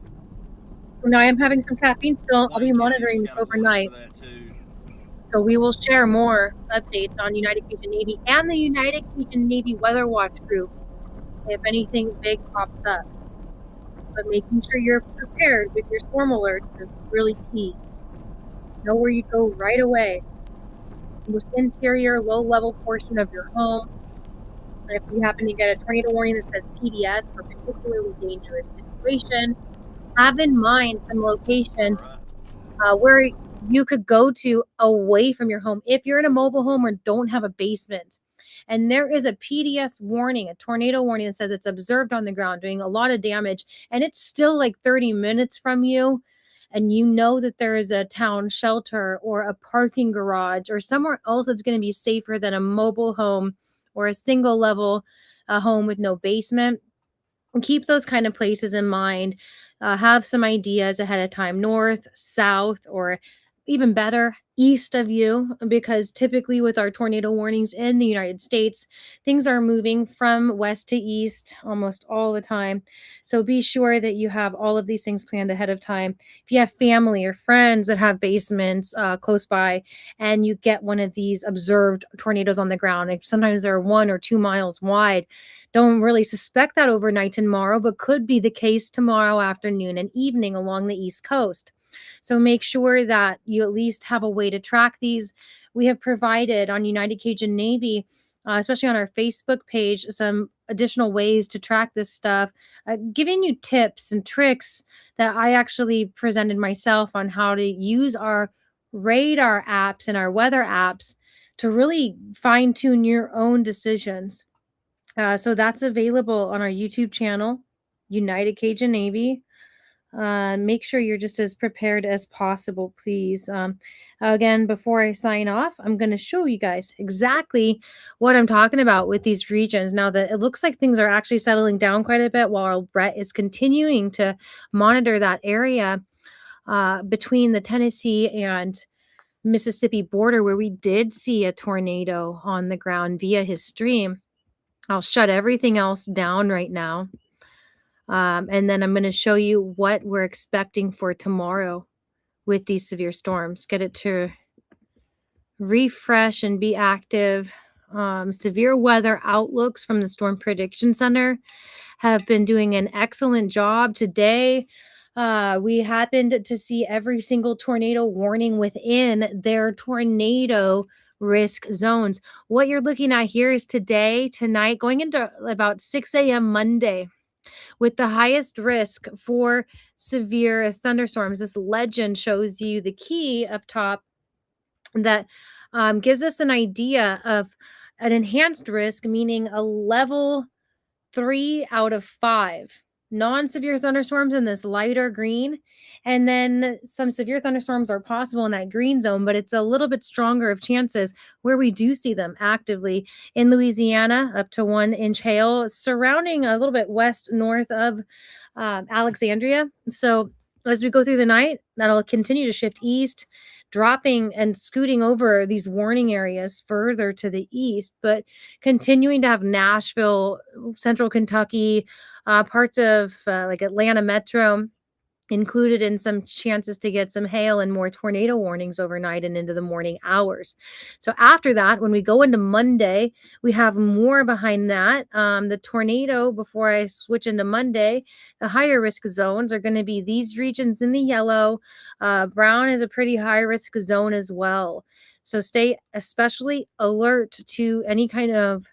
Now I am having some caffeine still. I'll be monitoring this overnight. So we will share more updates on United Cajun Navy and the United Cajun Navy Weather Watch group if anything big pops up. But making sure you're prepared with your storm alerts is really key. Know where you go right away. Most interior, low-level portion of your home. If you happen to get a tornado warning that says PDS for particularly dangerous situation, have in mind some locations where you could go to away from your home if you're in a mobile home or don't have a basement. And there is a PDS warning, a tornado warning that says it's observed on the ground doing a lot of damage, and it's still like 30 minutes from you, and you know that there is a town shelter or a parking garage or somewhere else that's going to be safer than a mobile home or a single level home with no basement. Keep those kind of places in mind. Have some ideas ahead of time, north, south, or even better, east of you, because typically with our tornado warnings in the United States, things are moving from west to east almost all the time. So be sure that you have all of these things planned ahead of time. If you have family or friends that have basements close by and you get one of these observed tornadoes on the ground, like sometimes they're 1 or 2 miles wide, don't really suspect that overnight tomorrow, but could be the case tomorrow afternoon and evening along the East Coast. So make sure that you at least have a way to track these. We have provided on United Cajun Navy, especially on our Facebook page, some additional ways to track this stuff, giving you tips and tricks that I actually presented myself on how to use our radar apps and our weather apps to really fine tune your own decisions. So that's available on our YouTube channel, United Cajun Navy. Make sure you're just as prepared as possible, please. Again, before I sign off, I'm going to show you guys exactly what I'm talking about with these regions. Now that it looks like things are actually settling down quite a bit while Brett is continuing to monitor that area between the Tennessee and Mississippi border, where we did see a tornado on the ground via his stream. I'll shut everything else down right now. And then I'm going to show you what we're expecting for tomorrow with these severe storms. Get it to refresh and be active. Severe weather outlooks from the Storm Prediction Center have been doing an excellent job today. We happened to see every single tornado warning within their tornado risk zones. What you're looking at here is today, tonight, going into about 6 a.m. Monday, with the highest risk for severe thunderstorms. This legend shows you the key up top that gives us an idea of an enhanced risk, meaning a level 3 out of 5 non-severe thunderstorms in this lighter green, and then some severe thunderstorms are possible in that green zone, but it's a little bit stronger of chances where we do see them actively in Louisiana, up to 1-inch hail surrounding a little bit west north of Alexandria. So as we go through the night, that'll continue to shift east, dropping and scooting over these warning areas further to the east, but continuing to have Nashville, central Kentucky, parts of like Atlanta Metro included in some chances to get some hail and more tornado warnings overnight and into the morning hours. So after that, when we go into Monday, we have more behind that. The tornado, before I switch into Monday, the higher risk zones are going to be these regions in the yellow. Brown is a pretty high risk zone as well. So stay especially alert to any kind of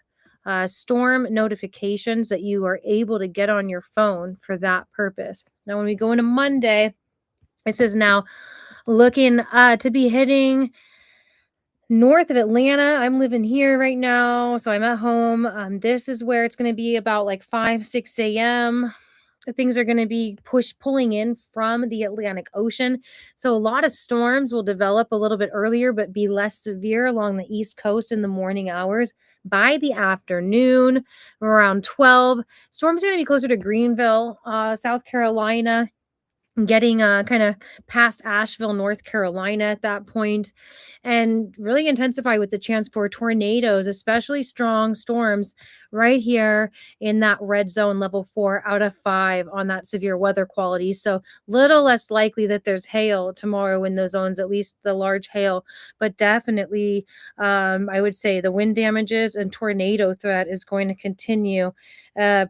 storm notifications that you are able to get on your phone for that purpose. Now, when we go into Monday, this is now looking to be hitting north of Atlanta. I'm living here right now, so I'm at home. This is where it's going to be about like 5-6 a.m. Things are going to be pulling in from the Atlantic Ocean. So a lot of storms will develop a little bit earlier, but be less severe along the East Coast in the morning hours. By the afternoon, around 12, storms are going to be closer to Greenville, South Carolina, getting kind of past Asheville, North Carolina at that point, and really intensify with the chance for tornadoes, especially strong storms right here in that red zone, level 4 out of 5 on that severe weather quality. So little less likely that there's hail tomorrow in those zones, at least the large hail, but definitely I would say the wind damages and tornado threat is going to continue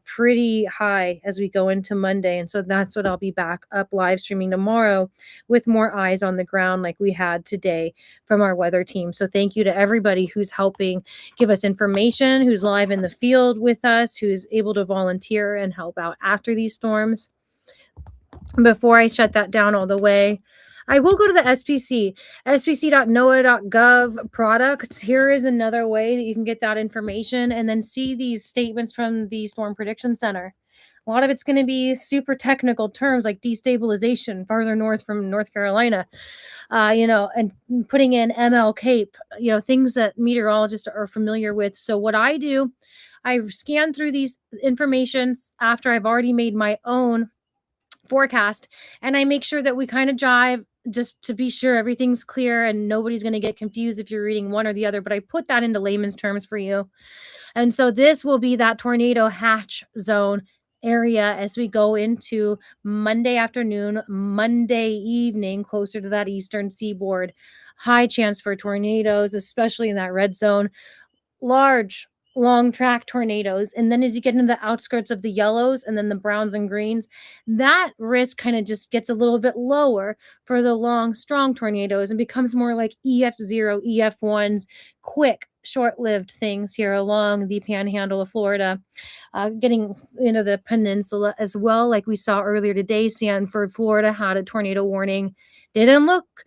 pretty high as we go into Monday. And so that's what I'll be back up live streaming tomorrow with more eyes on the ground like we had today from our weather team. So thank you to everybody who's helping give us information, who's live in the field with us, who's able to volunteer and help out after these storms. Before I shut that down all the way, I will go to the SPC, spc.noaa.gov products. Here is another way that you can get that information and then see these statements from the Storm Prediction Center. A lot of it's going to be super technical terms like destabilization farther north from North Carolina, and putting in ML Cape, things that meteorologists are familiar with. So what I do, I scan through these informations after I've already made my own forecast, and I make sure that we kind of jive just to be sure everything's clear and nobody's going to get confused if you're reading one or the other, but I put that into layman's terms for you. And so this will be that tornado hatch zone area as we go into Monday afternoon, Monday evening, closer to that eastern seaboard. High chance for tornadoes, especially in that red zone. Large, long track tornadoes. And then as you get into the outskirts of the yellows and then the browns and greens, that risk kind of just gets a little bit lower for the long, strong tornadoes and becomes more like EF0, EF1s, quick, short-lived things here along the panhandle of Florida, getting into the peninsula as well. Like we saw earlier today, Sanford, Florida had a tornado warning. Didn't look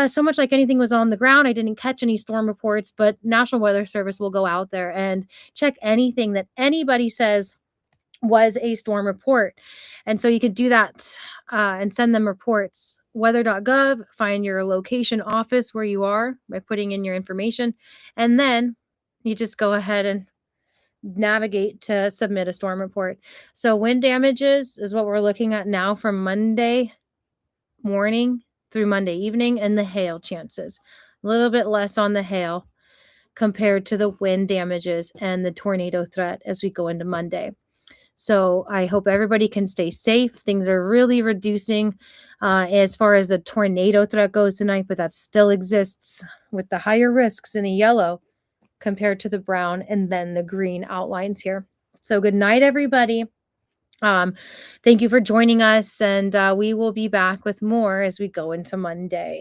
so much like anything was on the ground. I didn't catch any storm reports, but National Weather Service will go out there and check anything that anybody says was a storm report. And so you could do that and send them reports. Weather.gov, find your location office where you are by putting in your information. And then you just go ahead and navigate to submit a storm report. So wind damages is what we're looking at now from Monday morning through Monday evening, and the hail chances. A little bit less on the hail compared to the wind damages and the tornado threat as we go into Monday. So I hope everybody can stay safe. Things are really reducing as far as the tornado threat goes tonight, but that still exists with the higher risks in the yellow compared to the brown and then the green outlines here. So good night, everybody. Thank you for joining us, and we will be back with more as we go into Monday.